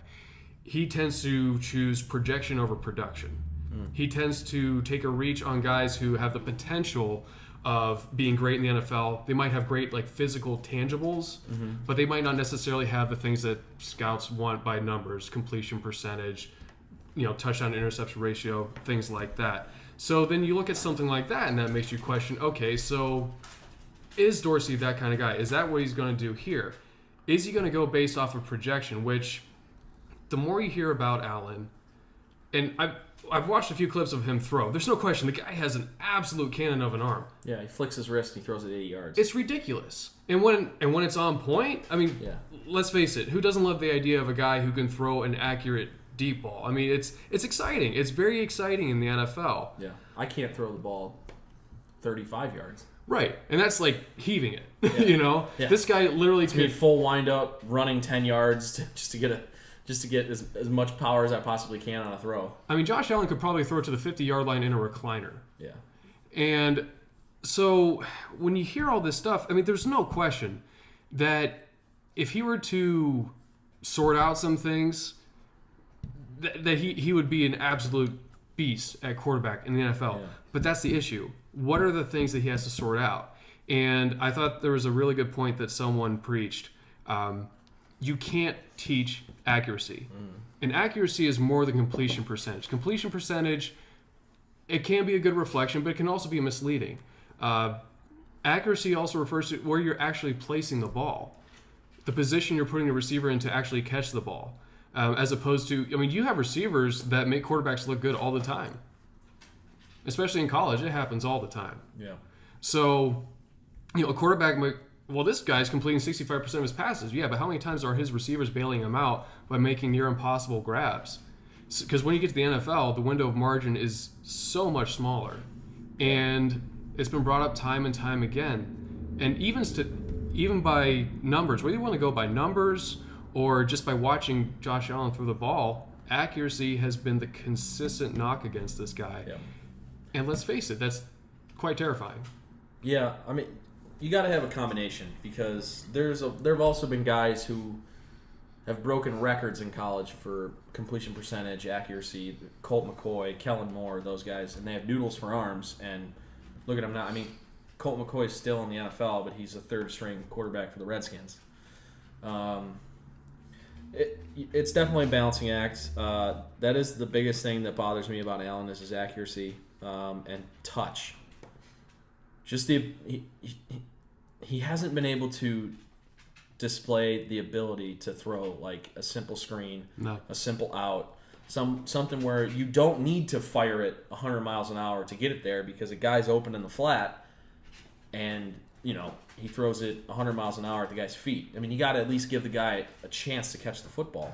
[SPEAKER 2] he tends to choose projection over production. He tends to take a reach on guys who have the potential of being great in the NFL. They might have great physical tangibles, but they might not necessarily have the things that scouts want by numbers, completion percentage, touchdown to interception ratio, things like that. So then you look at something like that, and that makes you question, okay, so is Dorsey that kind of guy? Is that what he's going to do here? Is he going to go based off of projection, which the more you hear about Allen, and I've watched a few clips of him throw. There's no question. The guy has an absolute cannon of an arm.
[SPEAKER 1] Yeah, he flicks his wrist and he throws it 80 yards.
[SPEAKER 2] It's ridiculous. And when it's on point, let's face it, who doesn't love the idea of a guy who can throw an accurate deep ball? It's exciting. It's very exciting in the NFL.
[SPEAKER 1] Yeah. I can't throw the ball 35 yards.
[SPEAKER 2] Right. And that's heaving it.
[SPEAKER 1] Yeah. Yeah.
[SPEAKER 2] This guy literally
[SPEAKER 1] can be full wind up, running 10 yards just to get as much power as I possibly can on a throw.
[SPEAKER 2] Josh Allen could probably throw it to the 50-yard line in a recliner.
[SPEAKER 1] Yeah.
[SPEAKER 2] And so when you hear all this stuff, there's no question that if he were to sort out some things, that he would be an absolute beast at quarterback in the NFL. Yeah. But that's the issue. What are the things that he has to sort out? And I thought there was a really good point that someone preached. You can't teach accuracy. And accuracy is more than completion percentage. Completion percentage, it can be a good reflection, but it can also be misleading. Accuracy also refers to where you're actually placing the ball. the position you're putting the receiver in to actually catch the ball. As opposed to, I mean, you have receivers that make quarterbacks look good all the time. Especially in college, it happens all the time.
[SPEAKER 1] Yeah.
[SPEAKER 2] So, a quarterback might, well, this guy's completing 65% of his passes. Yeah, but how many times are his receivers bailing him out by making near impossible grabs? Because when you get to the NFL, the window of margin is so much smaller. And it's been brought up time and time again. And even by numbers, whether you want to go by numbers or just by watching Josh Allen throw the ball, accuracy has been the consistent knock against this guy.
[SPEAKER 1] Yeah.
[SPEAKER 2] And let's face it, that's quite terrifying.
[SPEAKER 1] Yeah, I mean, you got to have a combination because there have also been guys who have broken records in college for completion percentage, accuracy. Colt McCoy, Kellen Moore, those guys, and they have noodles for arms. And look at him now. I mean, Colt McCoy is still in the NFL, but he's a third-string quarterback for the Redskins. It's definitely a balancing act. That is the biggest thing that bothers me about Allen is his accuracy and touch. Just he hasn't been able to display the ability to throw like a simple screen, a simple out, something where you don't need to fire it 100 miles an hour to get it there because a guy's open in the flat and he throws it 100 miles an hour at the guy's feet. I mean, you got to at least give the guy a chance to catch the football.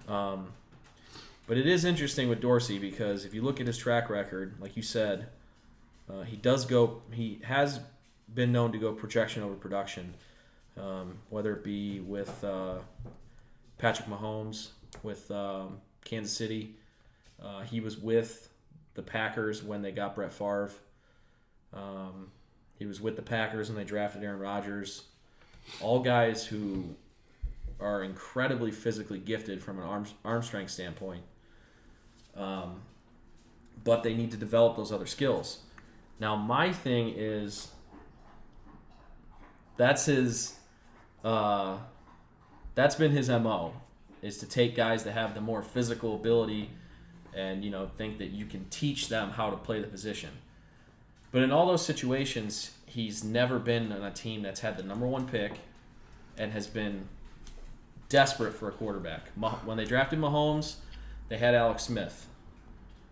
[SPEAKER 1] But it is interesting with Dorsey because if you look at his track record, like you said, he has been known to go projection over production, whether it be with Patrick Mahomes, with Kansas City. He was with the Packers when they got Brett Favre. He was with the Packers when they drafted Aaron Rodgers. All guys who are incredibly physically gifted from an arm strength standpoint. But they need to develop those other skills. Now, my thing is that's been his MO, is to take guys that have the more physical ability and, think that you can teach them how to play the position. But in all those situations, he's never been on a team that's had the number one pick and has been desperate for a quarterback. When they drafted Mahomes, they had Alex Smith,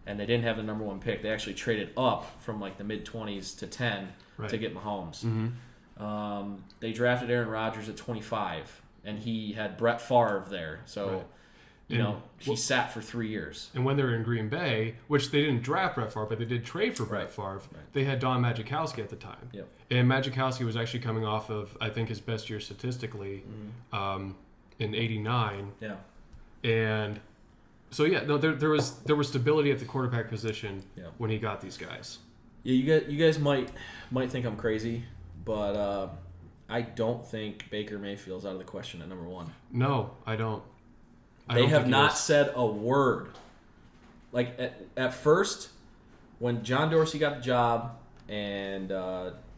[SPEAKER 1] and they didn't have the number one pick. They actually traded up from like the mid-20s to 10 to get Mahomes.
[SPEAKER 2] Mm-hmm.
[SPEAKER 1] They drafted Aaron Rodgers at 25, and he had Brett Favre there. So, he sat for 3 years.
[SPEAKER 2] And when they were in Green Bay, which they didn't draft Brett Favre, but they did trade for Brett Favre, they had Don Majkowski at the time.
[SPEAKER 1] Yep.
[SPEAKER 2] And Majkowski was actually coming off of, I think, his best year statistically in '89.
[SPEAKER 1] Yeah.
[SPEAKER 2] And so, there was stability at the quarterback position when he got these guys.
[SPEAKER 1] Yeah, you guys might think I'm crazy, but I don't think Baker Mayfield's out of the question at number one.
[SPEAKER 2] No, I don't.
[SPEAKER 1] They have not said a word. Like, at first, when John Dorsey got the job, and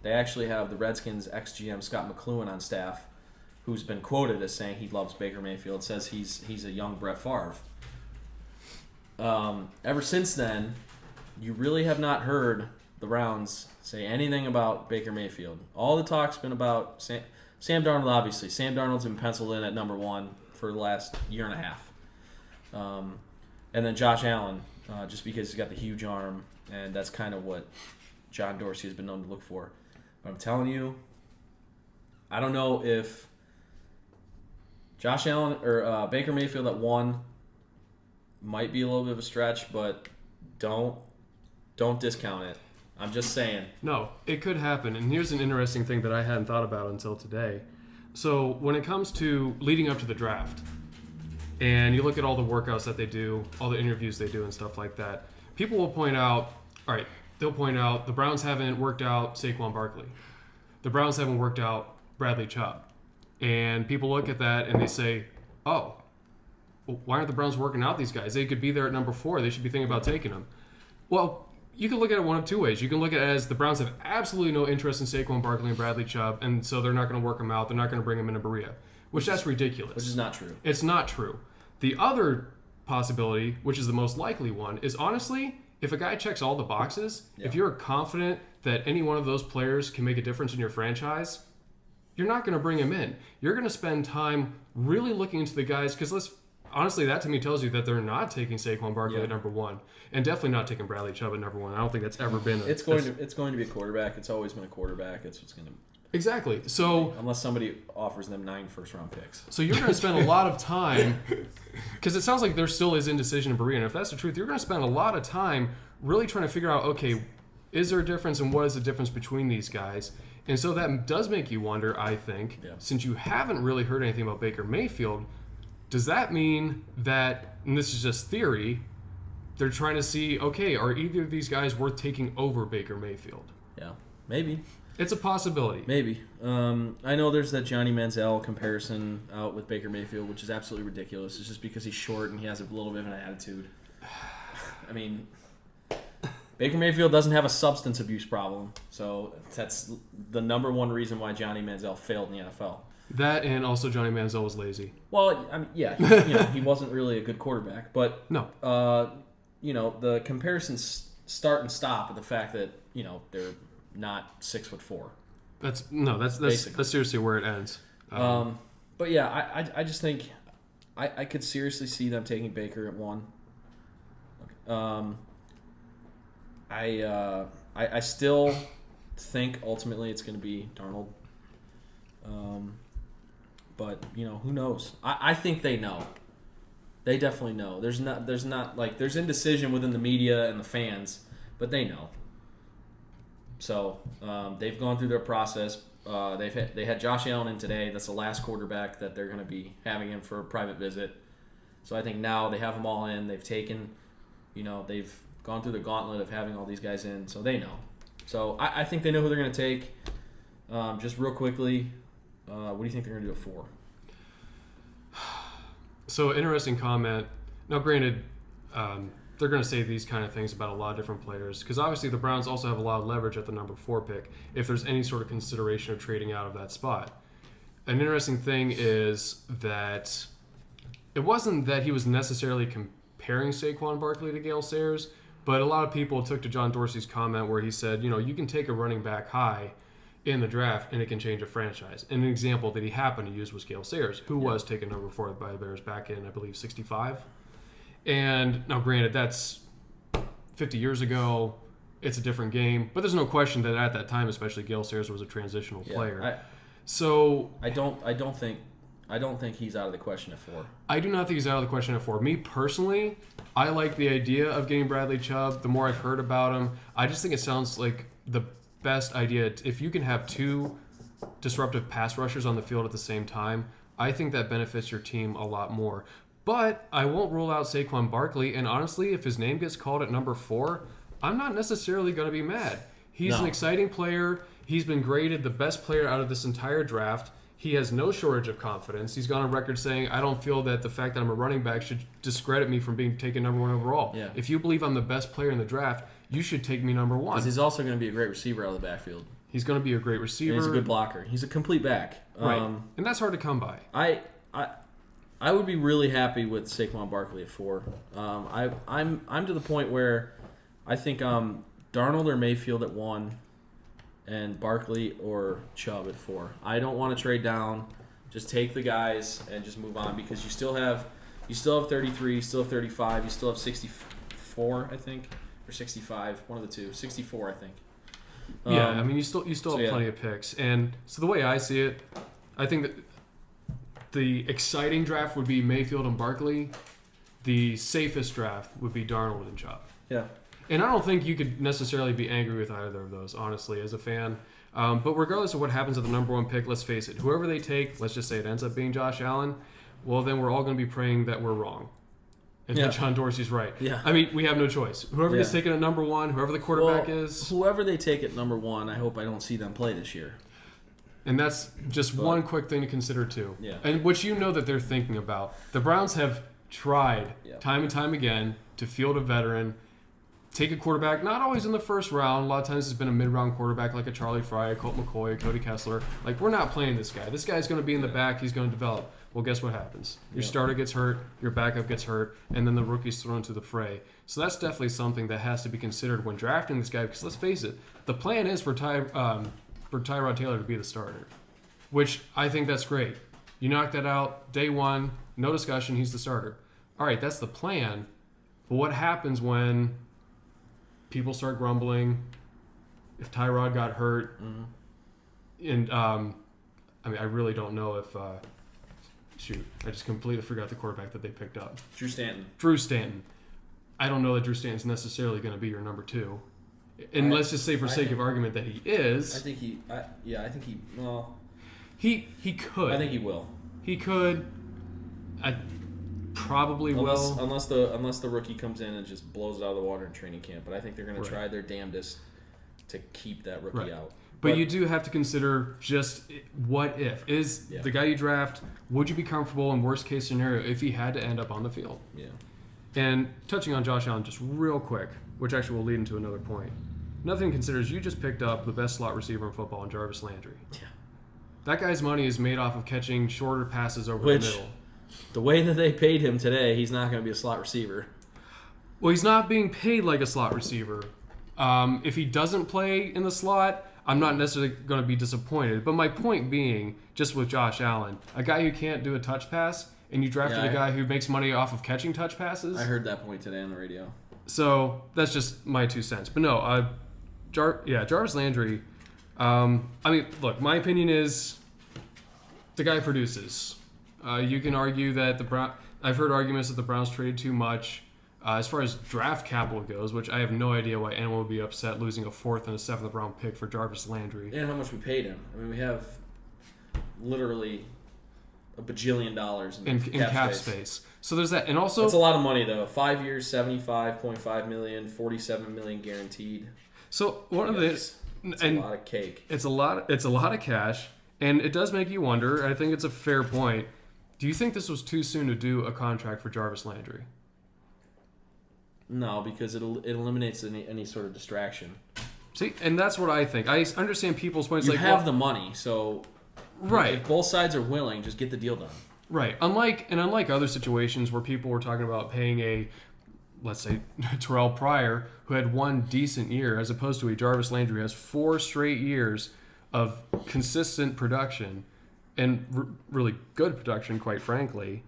[SPEAKER 1] they actually have the Redskins ex-GM Scott McCloughan on staff, who's been quoted as saying he loves Baker Mayfield, says he's a young Brett Favre. Ever since then, you really have not heard the Browns say anything about Baker Mayfield. All the talk's been about Sam Darnold, obviously. Sam Darnold's been penciled in at number one for the last year and a half. And then Josh Allen, just because he's got the huge arm, and that's kind of what John Dorsey has been known to look for. But I'm telling you, I don't know if Josh Allen or Baker Mayfield at one might be a little bit of a stretch, but don't discount it. I'm just saying.
[SPEAKER 2] No, it could happen. And here's an interesting thing that I hadn't thought about until today. So when it comes to leading up to the draft, and you look at all the workouts that they do, all the interviews they do and stuff like that, people will point out, they'll point out the Browns haven't worked out Saquon Barkley. The Browns haven't worked out Bradley Chubb. And people look at that and they say, oh, well, why aren't the Browns working out these guys? They could be there at number 4. They should be thinking about taking them. Well, you can look at it one of two ways. You can look at it as the Browns have absolutely no interest in Saquon Barkley and Bradley Chubb, and so they're not going to work them out. They're not going to bring them into Berea, that's ridiculous.
[SPEAKER 1] Which is not true.
[SPEAKER 2] It's not true. The other possibility, which is the most likely one, is honestly, if a guy checks all the boxes, if you're confident that any one of those players can make a difference in your franchise, you're not going to bring him in. You're going to spend time really looking into the guys, because honestly, that to me tells you that they're not taking Saquon Barkley at number 1, and definitely not taking Bradley Chubb at number 1. I don't think that's ever been.
[SPEAKER 1] It's going to be a quarterback. It's always been a quarterback. It's what's going to.
[SPEAKER 2] Exactly. So
[SPEAKER 1] unless somebody offers them 9 first-round picks.
[SPEAKER 2] So you're going to spend a lot of time, because it sounds like there still is indecision in Berea. And if that's the truth, you're going to spend a lot of time really trying to figure out, okay, is there a difference, and what is the difference between these guys? And so that does make you wonder, I think, since you haven't really heard anything about Baker Mayfield, does that mean that, and this is just theory, they're trying to see, okay, are either of these guys worth taking over Baker Mayfield?
[SPEAKER 1] Yeah, maybe.
[SPEAKER 2] It's a possibility.
[SPEAKER 1] Maybe. I know there's that Johnny Manziel comparison out with Baker Mayfield, which is absolutely ridiculous. It's just because he's short and he has a little bit of an attitude. I mean, Baker Mayfield doesn't have a substance abuse problem, so that's the number one reason why Johnny Manziel failed in the NFL.
[SPEAKER 2] That, and also Johnny Manziel was lazy.
[SPEAKER 1] Well, I mean, yeah, he wasn't really a good quarterback, but
[SPEAKER 2] no,
[SPEAKER 1] the comparisons start and stop at the fact that they're not 6'4".
[SPEAKER 2] That's seriously where it ends.
[SPEAKER 1] But yeah, I just think I could seriously see them taking Baker at 1. I still think ultimately it's going to be Darnold. But who knows? I think they know. They definitely know. There's indecision within the media and the fans, but they know. So they've gone through their process. They had Josh Allen in today. That's the last quarterback that they're going to be having in for a private visit. So I think now they have them all in. They've taken, they've gone through the gauntlet of having all these guys in, so they know. So I think they know who they're going to take. Just real quickly, what do you think they're going to do at 4?
[SPEAKER 2] So interesting comment. Now, granted, they're going to say these kind of things about a lot of different players, because obviously the Browns also have a lot of leverage at the number 4 pick if there's any sort of consideration of trading out of that spot. An interesting thing is that it wasn't that he was necessarily comparing Saquon Barkley to Gale Sayers, but a lot of people took to John Dorsey's comment where he said, you can take a running back high in the draft and it can change a franchise. And an example that he happened to use was Gale Sayers, who was taken number 4 by the Bears back in, I believe, 65. And now, granted, that's 50 years ago. It's a different game, but there's no question that at that time, especially, Gale Sayers was a transitional player.
[SPEAKER 1] I don't think he's out of the question at 4.
[SPEAKER 2] I do not think he's out of the question at 4. Me personally, I like the idea of getting Bradley Chubb. The more I've heard about him, I just think it sounds like the best idea. If you can have 2 disruptive pass rushers on the field at the same time, I think that benefits your team a lot more. But I won't rule out Saquon Barkley, and honestly, if his name gets called at number 4, I'm not necessarily going to be mad. He's an exciting player. He's been graded the best player out of this entire draft. He has no shortage of confidence. He's gone on record saying, I don't feel that the fact that I'm a running back should discredit me from being taken number 1 overall. Yeah. If you believe I'm the best player in the draft, you should take me number 1.
[SPEAKER 1] Because he's also going to be a great receiver out of the backfield.
[SPEAKER 2] He's going to be a great receiver.
[SPEAKER 1] And he's a good blocker. He's a complete back.
[SPEAKER 2] Right. And that's hard to come by.
[SPEAKER 1] I would be really happy with Saquon Barkley at 4. I'm to the point where I think Darnold or Mayfield at 1 and Barkley or Chubb at 4. I don't want to trade down. Just take the guys and just move on, because you still have 33, you still have 35, you still have 64, I think, or 65, one of the two. 64, I think.
[SPEAKER 2] Yeah, I mean, you still have plenty of picks. And so the way I see it, I think that the exciting draft would be Mayfield and Barkley. The safest draft would be Darnold and Chubb.
[SPEAKER 1] Yeah.
[SPEAKER 2] And I don't think you could necessarily be angry with either of those, honestly, as a fan. But regardless of what happens at the number 1 pick, let's face it, whoever they take, let's just say it ends up being Josh Allen, well, then we're all going to be praying that we're wrong. And that John Dorsey's right.
[SPEAKER 1] Yeah.
[SPEAKER 2] I mean, we have no choice. Whoever gets taken at number 1, whoever the quarterback is.
[SPEAKER 1] Whoever they take at number 1, I hope I don't see them play this year.
[SPEAKER 2] And that's just one quick thing to consider, too.
[SPEAKER 1] Yeah.
[SPEAKER 2] And which that they're thinking about. The Browns have tried time and time again to field a veteran, take a quarterback, not always in the first round. A lot of times it's been a mid-round quarterback like a Charlie Fry, a Colt McCoy, a Cody Kessler. Like, we're not playing this guy. This guy's going to be in the back. He's going to develop. Well, guess what happens? Your starter gets hurt, your backup gets hurt, and then the rookie's thrown into the fray. So that's definitely something that has to be considered when drafting this guy, because let's face it, the plan is for Tyrod Taylor to be the starter. which I think that's great. You knock that out day one, no discussion, he's the starter. All right, that's the plan. But what happens when people start grumbling? If Tyrod got hurt, and I really don't know if. I just completely forgot the quarterback that they picked up.
[SPEAKER 1] Drew Stanton. I
[SPEAKER 2] don't know that Drew Stanton's necessarily going to be your number 2. And let's just say, for sake of argument, that he is.
[SPEAKER 1] I think he. Well,
[SPEAKER 2] he could.
[SPEAKER 1] I think he will.
[SPEAKER 2] He could. I probably will.
[SPEAKER 1] Unless the rookie comes in and just blows it out of the water in training camp. But I think they're going to try their damnedest to keep that rookie out.
[SPEAKER 2] But you do have to consider just what if. Is the guy you draft, would you be comfortable in worst case scenario if he had to end up on the field?
[SPEAKER 1] Yeah.
[SPEAKER 2] And touching on Josh Allen just real quick, which actually will lead into another point. Nothing considers you just picked up the best slot receiver in football in Jarvis Landry.
[SPEAKER 1] Yeah.
[SPEAKER 2] That guy's money is made off of catching shorter passes over the middle.
[SPEAKER 1] The way that they paid him today, he's not going to be a slot receiver.
[SPEAKER 2] Well, he's not being paid like a slot receiver. If he doesn't play in the slot, I'm not necessarily going to be disappointed. But my point being, just with Josh Allen, a guy who can't do a touch pass, and you drafted a guy who makes money off of catching touch passes.
[SPEAKER 1] I heard that point today on the radio.
[SPEAKER 2] So that's just my 2 cents. But no, Jarvis Landry. Look, my opinion is the guy produces. You can argue that I've heard arguments that the Browns traded too much. As far as draft capital goes, which I have no idea why anyone would be upset losing a 4th and a 7th round pick for Jarvis Landry.
[SPEAKER 1] And how much we paid him. I mean, we have literally a bajillion dollars in cap space. So there's that. And also... That's a lot of money, though. 5 years, $75.5 million, $47 million guaranteed.
[SPEAKER 2] So one of the...
[SPEAKER 1] It's a lot of cake.
[SPEAKER 2] It's a lot of cash, and it does make you wonder. I think it's a fair point. Do you think this was too soon to do a contract for Jarvis Landry?
[SPEAKER 1] No, because it eliminates any sort of distraction.
[SPEAKER 2] See, and that's what I think. I understand people's points.
[SPEAKER 1] You have the money, so
[SPEAKER 2] right.
[SPEAKER 1] If both sides are willing, just get the deal done.
[SPEAKER 2] Right. Unlike other situations where people were talking about paying let's say, Terrell Pryor, who had 1 decent year, as opposed to a Jarvis Landry who has 4 straight years of consistent production and really good production, quite frankly.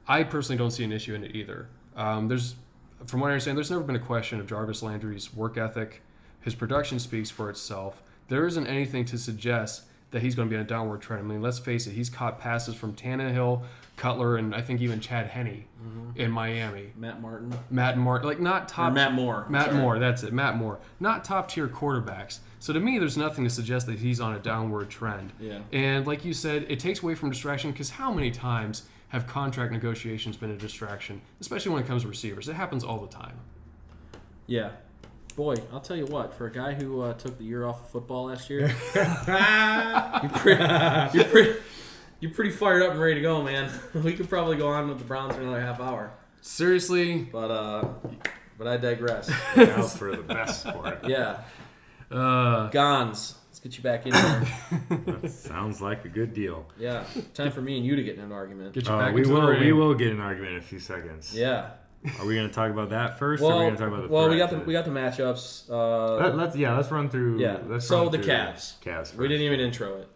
[SPEAKER 2] I personally don't see an issue in it either. From what I understand, there's never been a question of Jarvis Landry's work ethic. His production speaks for itself. There isn't anything to suggest that he's going to be on a downward trend. I mean, let's face it, he's caught passes from Tannehill, Cutler, and I think even Chad Henne in Miami.
[SPEAKER 1] Matt Martin.
[SPEAKER 2] Like not top.
[SPEAKER 1] Or Matt Moore.
[SPEAKER 2] Matt Moore, that's it. Matt Moore. Not top tier quarterbacks. So to me, there's nothing to suggest that he's on a downward trend.
[SPEAKER 1] Yeah.
[SPEAKER 2] And like you said, it takes away from distraction because how many times have contract negotiations been a distraction, especially when it comes to receivers? It happens all the time.
[SPEAKER 1] Yeah. Boy, I'll tell you what, for a guy who took the year off of football last year, you're pretty fired up and ready to go, man. We could probably go on with the Browns for another half hour.
[SPEAKER 2] Seriously?
[SPEAKER 1] But I digress.
[SPEAKER 3] Now for the best sport.
[SPEAKER 1] Yeah. Gons. Let's get you back in there.
[SPEAKER 3] That sounds like a good deal.
[SPEAKER 1] Yeah. Time for me and you to get in an argument.
[SPEAKER 2] Get you back
[SPEAKER 3] we
[SPEAKER 2] into the ring.
[SPEAKER 3] We will get in an argument in a few seconds.
[SPEAKER 1] Yeah.
[SPEAKER 3] Are we going to talk about that first, or are we going to talk about the
[SPEAKER 1] Well,
[SPEAKER 3] threat?
[SPEAKER 1] we got the matchups.
[SPEAKER 3] Let's run through.
[SPEAKER 1] Yeah.
[SPEAKER 3] Let's
[SPEAKER 1] So
[SPEAKER 3] run
[SPEAKER 1] the
[SPEAKER 3] through
[SPEAKER 1] Cavs.
[SPEAKER 3] Cavs first.
[SPEAKER 1] We didn't even intro it.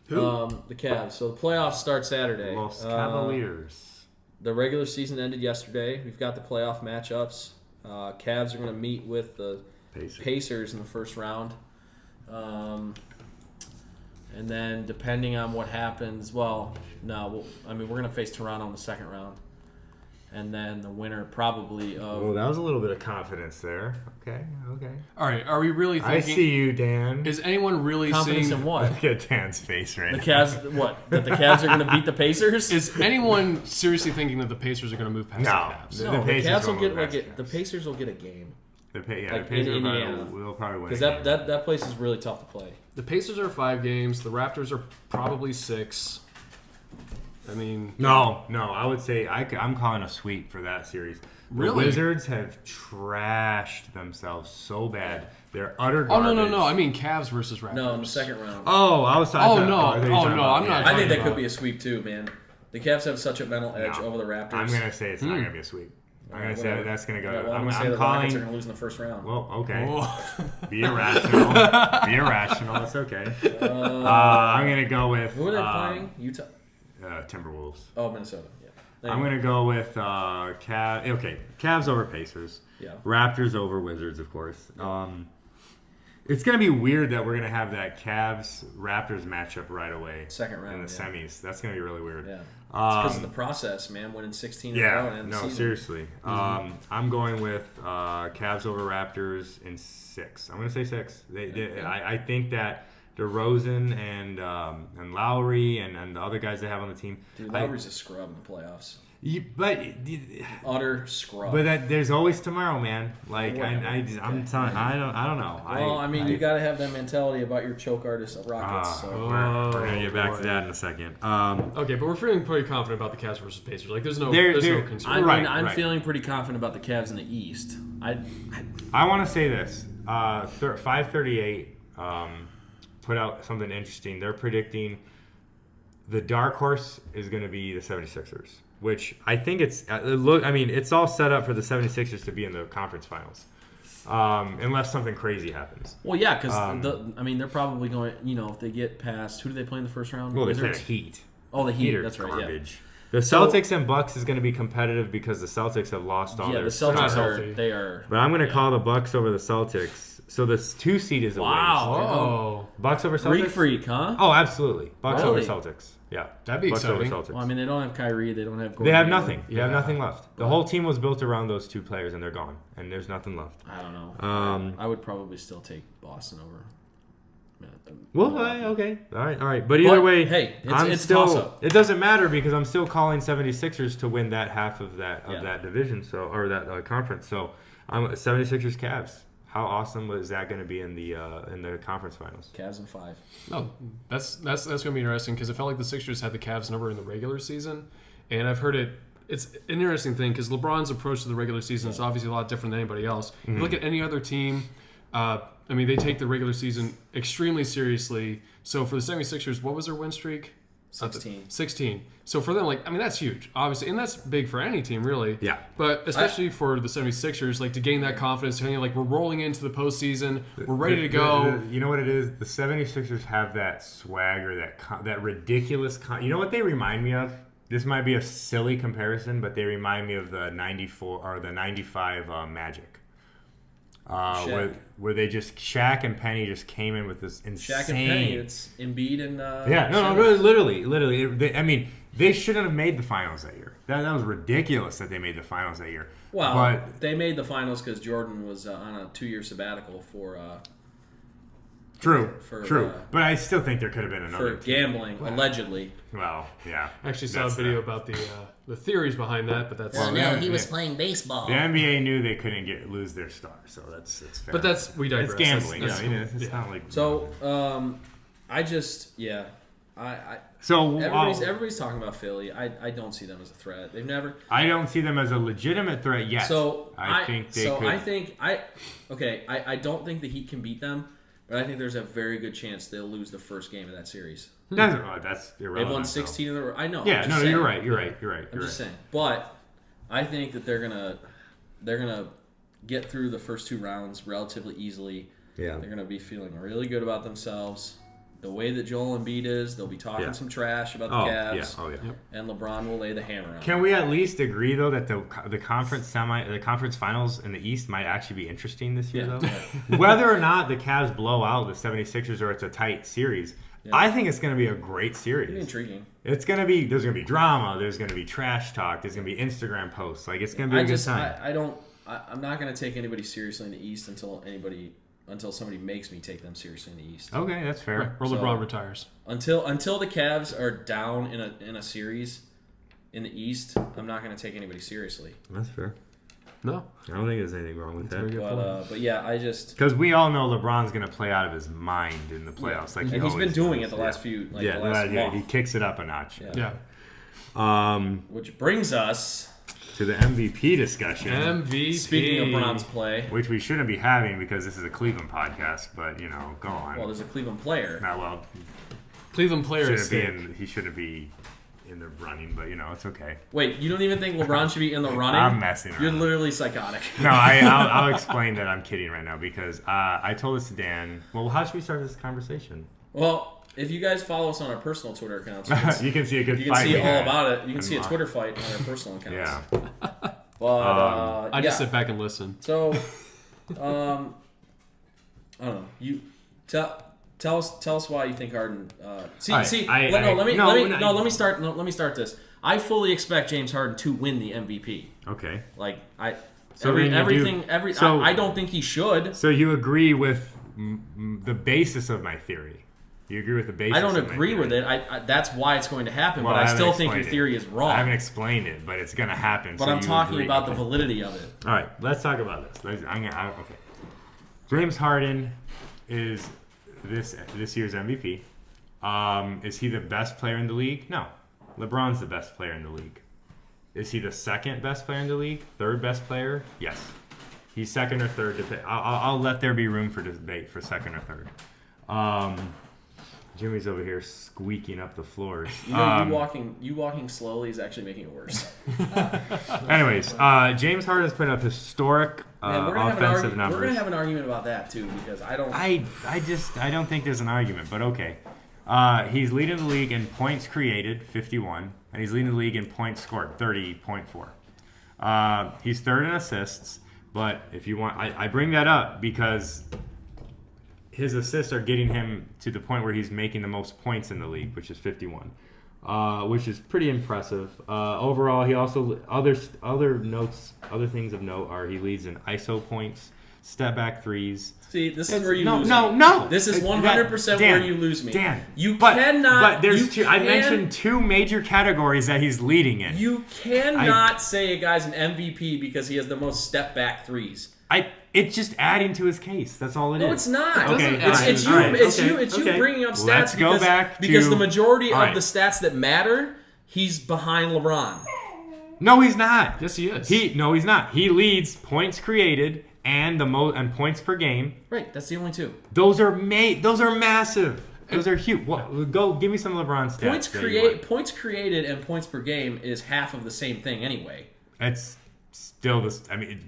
[SPEAKER 2] Who?
[SPEAKER 1] The Cavs. So the playoffs start Saturday.
[SPEAKER 3] Los Cavaliers.
[SPEAKER 1] The regular season ended yesterday. We've got the playoff matchups. Cavs are going to meet with the Pacers in the first round. And then depending on what happens, we're going to face Toronto in the second round. And then the winner probably of...
[SPEAKER 3] Oh, that was a little bit of confidence there. Okay.
[SPEAKER 2] All right, are we really thinking...
[SPEAKER 3] I see you, Dan.
[SPEAKER 2] Is anyone really
[SPEAKER 1] confidence
[SPEAKER 2] seeing...
[SPEAKER 1] in what?
[SPEAKER 3] Look at Dan's face right
[SPEAKER 1] The
[SPEAKER 3] now.
[SPEAKER 1] Cavs, what? That the Cavs are going to beat the Pacers?
[SPEAKER 2] Is anyone seriously thinking that the Pacers are going to move past the Cavs?
[SPEAKER 1] No, the
[SPEAKER 3] Pacers
[SPEAKER 1] Cavs will
[SPEAKER 3] won't
[SPEAKER 1] get
[SPEAKER 3] move
[SPEAKER 1] the Pacers will get a game.
[SPEAKER 3] The
[SPEAKER 1] in
[SPEAKER 3] Pacers
[SPEAKER 1] Indiana.
[SPEAKER 3] will probably win.
[SPEAKER 1] Because that place is really tough to play.
[SPEAKER 2] The Pacers are 5 games. The Raptors are probably 6. I mean...
[SPEAKER 3] No. I would say I'm calling a sweep for that series. The
[SPEAKER 2] Really?
[SPEAKER 3] Wizards have trashed themselves so bad. They're utter garbage.
[SPEAKER 2] Oh, no. I mean Cavs versus Raptors.
[SPEAKER 1] No, in the second round.
[SPEAKER 3] Oh, I was talking about...
[SPEAKER 2] I'm not-
[SPEAKER 1] I think that
[SPEAKER 2] about-
[SPEAKER 1] could be a sweep too, man. The Cavs have such a mental edge over the Raptors.
[SPEAKER 3] I'm going to say it's not going to be a sweep. I'm gonna say that's gonna go.
[SPEAKER 1] Yeah, well, I'm
[SPEAKER 3] I'm
[SPEAKER 1] gonna say the
[SPEAKER 3] calling.
[SPEAKER 1] Rockets are gonna lose in the first round.
[SPEAKER 3] Well, okay.
[SPEAKER 2] Oh.
[SPEAKER 3] Be irrational. Be irrational. It's okay. I'm gonna go with.
[SPEAKER 1] Who are they playing? Utah.
[SPEAKER 3] Timberwolves.
[SPEAKER 1] Oh, Minnesota. Yeah.
[SPEAKER 3] I'm gonna go with Cavs over Pacers.
[SPEAKER 1] Yeah.
[SPEAKER 3] Raptors over Wizards, of course. It's gonna be weird that we're gonna have that Cavs Raptors matchup right away.
[SPEAKER 1] Second round
[SPEAKER 3] in the
[SPEAKER 1] yeah.
[SPEAKER 3] semis. That's gonna be really weird.
[SPEAKER 1] Yeah. Because of the process, man. Winning 16 in a row and
[SPEAKER 3] no,
[SPEAKER 1] season.
[SPEAKER 3] seriously. I'm going with Cavs over Raptors in 6. I'm going to say 6. I think that DeRozan and Lowry and the other guys they have on the team.
[SPEAKER 1] Dude, Lowry's a scrub in the playoffs.
[SPEAKER 3] Utter
[SPEAKER 1] scrub.
[SPEAKER 3] But there's always tomorrow, man. Like
[SPEAKER 1] Whatever.
[SPEAKER 3] I'm telling. I don't know.
[SPEAKER 1] Well, you got to have that mentality about your choke artist Rockets. So.
[SPEAKER 3] We're gonna get back to that in a second.
[SPEAKER 2] Okay, but we're feeling pretty confident about the Cavs versus Pacers. Like, there's no concern.
[SPEAKER 1] I'm feeling pretty confident about the Cavs in the East.
[SPEAKER 3] I want to say this. 538 put out something interesting. They're predicting the dark horse is going to be the 76ers. Which I think it's all set up for the 76ers to be in the conference finals. Unless something crazy happens.
[SPEAKER 1] Well, yeah, because they're probably going, if they get past, who do they play in the first round?
[SPEAKER 3] Well, they
[SPEAKER 1] Wizards?
[SPEAKER 3] play the Heat.
[SPEAKER 1] Oh, the Heat,
[SPEAKER 3] are
[SPEAKER 1] that's right,
[SPEAKER 3] garbage. Yeah. The Celtics and Bucks is going to be competitive because the Celtics have lost all their
[SPEAKER 1] the Celtics
[SPEAKER 3] stars.
[SPEAKER 1] are.
[SPEAKER 3] But I'm going to call the Bucks over the Celtics. So the 2 seed is a win.
[SPEAKER 2] Oh.
[SPEAKER 3] Bucks over Celtics?
[SPEAKER 1] Greek freak, huh?
[SPEAKER 3] Oh, absolutely. Bucks
[SPEAKER 1] Really?
[SPEAKER 3] over Celtics. Yeah.
[SPEAKER 2] That'd be
[SPEAKER 3] Bucks
[SPEAKER 2] exciting.
[SPEAKER 3] over Celtics.
[SPEAKER 1] Well, they don't have Kyrie. They don't have Gordon.
[SPEAKER 3] They have nothing. They have
[SPEAKER 2] Yeah.
[SPEAKER 3] nothing left. The whole team was built around those 2 players, and they're gone. And there's nothing left.
[SPEAKER 1] I don't know. I would probably still take Boston over.
[SPEAKER 3] Okay. All right. But either way,
[SPEAKER 1] hey, it's
[SPEAKER 3] still.
[SPEAKER 1] toss-up.
[SPEAKER 3] It doesn't matter because I'm still calling 76ers to win that half of that division, or that conference. So I'm 76ers Cavs. How awesome was that going to be in the conference finals?
[SPEAKER 1] Cavs in 5.
[SPEAKER 2] No, that's going to be interesting because it felt like the Sixers had the Cavs number in the regular season, and I've heard it. It's an interesting thing because LeBron's approach to the regular season is obviously a lot different than anybody else.
[SPEAKER 3] Mm-hmm.
[SPEAKER 2] You look at any other team. They take the regular season extremely seriously. So for the 76ers, what was their win streak? 16. So for them, that's huge, obviously. And that's big for any team, really.
[SPEAKER 3] Yeah.
[SPEAKER 2] But especially for the 76ers, to gain that confidence, we're rolling into the postseason. We're ready to go.
[SPEAKER 3] You know what it is? The 76ers have that swagger, that ridiculous... you know what they remind me of? This might be a silly comparison, but they remind me of the 94 or the 95 Magic. Where they just Shaq and Penny just came in with this insane.
[SPEAKER 1] Shaq and Penny, it's Embiid and
[SPEAKER 3] literally. They shouldn't have made the finals that year. That was ridiculous that they made the finals that year.
[SPEAKER 1] Well,
[SPEAKER 3] but
[SPEAKER 1] they made the finals because Jordan was on a 2-year sabbatical for.
[SPEAKER 3] True. But I still think there could have been another
[SPEAKER 1] for gambling, allegedly.
[SPEAKER 3] Well, yeah.
[SPEAKER 2] I actually saw a video about the theories behind that, but that's
[SPEAKER 5] he was playing baseball.
[SPEAKER 3] The NBA knew they couldn't lose their star, so that's fair.
[SPEAKER 2] But we digress.
[SPEAKER 3] It's gambling.
[SPEAKER 2] It's
[SPEAKER 3] not like
[SPEAKER 1] so. Everybody's talking about Philly. I don't see them as a threat. They've never.
[SPEAKER 3] I don't see them as a legitimate threat yet.
[SPEAKER 1] So
[SPEAKER 3] I think they could.
[SPEAKER 1] I don't think the Heat can beat them. But I think there's a very good chance they'll lose the first game of that series.
[SPEAKER 3] That's irrelevant.
[SPEAKER 1] They've won 16 in a row. I know.
[SPEAKER 3] Yeah, no,
[SPEAKER 1] saying.
[SPEAKER 3] You're right.
[SPEAKER 1] I'm just saying. But I think that they're gonna get through the first 2 rounds relatively easily.
[SPEAKER 3] Yeah.
[SPEAKER 1] They're gonna be feeling really good about themselves. The way that Joel Embiid is, they'll be talking some trash about the Cavs.
[SPEAKER 3] Yeah.
[SPEAKER 1] And LeBron will lay the hammer on.
[SPEAKER 3] Can we at least agree though that the conference finals in the East might actually be interesting this year though? Whether or not the Cavs blow out the 76ers or it's a tight series, I think it's going to be a great series.
[SPEAKER 1] It's intriguing.
[SPEAKER 3] There's going to be drama, there's going to be trash talk, there's going to be Instagram posts. It's going to be a good time.
[SPEAKER 1] I'm not going to take anybody seriously in the East until somebody makes me take them seriously in the East.
[SPEAKER 3] Okay, that's fair.
[SPEAKER 2] Or LeBron retires.
[SPEAKER 1] Until the Cavs are down in a series in the East, I'm not going to take anybody seriously.
[SPEAKER 3] That's fair.
[SPEAKER 2] No,
[SPEAKER 3] I don't think there's anything wrong with that.
[SPEAKER 1] But yeah, I just
[SPEAKER 3] because we all know LeBron's going to play out of his mind in the playoffs,
[SPEAKER 1] and he's been doing it the last few, month.
[SPEAKER 3] He kicks it up a notch.
[SPEAKER 2] Yeah.
[SPEAKER 1] Which brings us
[SPEAKER 3] to the MVP discussion.
[SPEAKER 2] MVP.
[SPEAKER 1] Speaking of Bron's play,
[SPEAKER 3] which we shouldn't be having because this is a Cleveland podcast, but go on.
[SPEAKER 1] Well, there's a Cleveland player.
[SPEAKER 3] Nah, well,
[SPEAKER 2] Cleveland player is
[SPEAKER 3] he shouldn't be in the running, but it's okay.
[SPEAKER 1] Wait, you don't even think LeBron should be in the running?
[SPEAKER 3] I'm messing around.
[SPEAKER 1] You're literally psychotic.
[SPEAKER 3] No, I'll explain that I'm kidding right now because I told this to Dan. Well, how should we start this conversation?
[SPEAKER 1] Well, if you guys follow us on our personal Twitter accounts,
[SPEAKER 3] You can see a good
[SPEAKER 1] you can
[SPEAKER 3] fight.
[SPEAKER 1] see
[SPEAKER 3] we
[SPEAKER 1] all
[SPEAKER 3] had.
[SPEAKER 1] about it. You can see a Twitter fight on our personal accounts.
[SPEAKER 3] Yeah.
[SPEAKER 1] But
[SPEAKER 2] I just sit back and listen.
[SPEAKER 1] So, I don't know. You tell us why you think Harden. Let me start this. I fully expect James Harden to win the MVP.
[SPEAKER 3] Okay.
[SPEAKER 1] Like
[SPEAKER 3] So
[SPEAKER 1] I don't think he should.
[SPEAKER 3] So you agree with the basis of my theory? You agree with the basis?
[SPEAKER 1] I don't
[SPEAKER 3] of my
[SPEAKER 1] agree
[SPEAKER 3] theory?
[SPEAKER 1] with it. That's why it's going to happen.
[SPEAKER 3] Well,
[SPEAKER 1] but I
[SPEAKER 3] haven't
[SPEAKER 1] still think your
[SPEAKER 3] explained
[SPEAKER 1] theory
[SPEAKER 3] it.
[SPEAKER 1] is wrong.
[SPEAKER 3] I haven't explained it, but it's going to happen.
[SPEAKER 1] But
[SPEAKER 3] so
[SPEAKER 1] I'm
[SPEAKER 3] you
[SPEAKER 1] talking
[SPEAKER 3] agree.
[SPEAKER 1] about the validity of it.
[SPEAKER 3] All right, let's talk about this. Okay. James Harden is this year's MVP. Is he the best player in the league? No. LeBron's the best player in the league. Is he the second best player in the league? Third best player? Yes. He's second or third. I'll let there be room for debate for second or third. Jimmy's over here squeaking up the floors.
[SPEAKER 1] You walking slowly is actually making it worse.
[SPEAKER 3] Anyways, James Harden's put up historic offensive numbers.
[SPEAKER 1] We're gonna have an argument about that too because I don't.
[SPEAKER 3] I don't think there's an argument, but okay. He's leading the league in points created, 51, and he's leading the league in points scored, 30.4. He's third in assists, but if you want, I bring that up because his assists are getting him to the point where he's making the most points in the league, which is 51, which is pretty impressive. Overall, he also other things of note are he leads in ISO points, step back threes.
[SPEAKER 1] See, this is where you lose me.
[SPEAKER 3] No.
[SPEAKER 1] This is 100% where you lose me.
[SPEAKER 3] Dan,
[SPEAKER 1] But
[SPEAKER 3] there's two. I mentioned two major categories that he's leading in.
[SPEAKER 1] You cannot say a guy's an MVP because he has the most step back threes.
[SPEAKER 3] It's just adding to his case. That's all it is.
[SPEAKER 1] No, it's not.
[SPEAKER 3] Okay,
[SPEAKER 1] It's you bringing up stats because the majority of the stats that matter, he's behind LeBron.
[SPEAKER 3] No, he's not.
[SPEAKER 2] Yes, he is.
[SPEAKER 3] He's not. He leads points created and and points per game.
[SPEAKER 1] Right, that's the only two.
[SPEAKER 3] Those are massive. Those are huge. Go give me some LeBron stats.
[SPEAKER 1] Points created and points per game is half of the same thing anyway.
[SPEAKER 3] It's still this. I mean,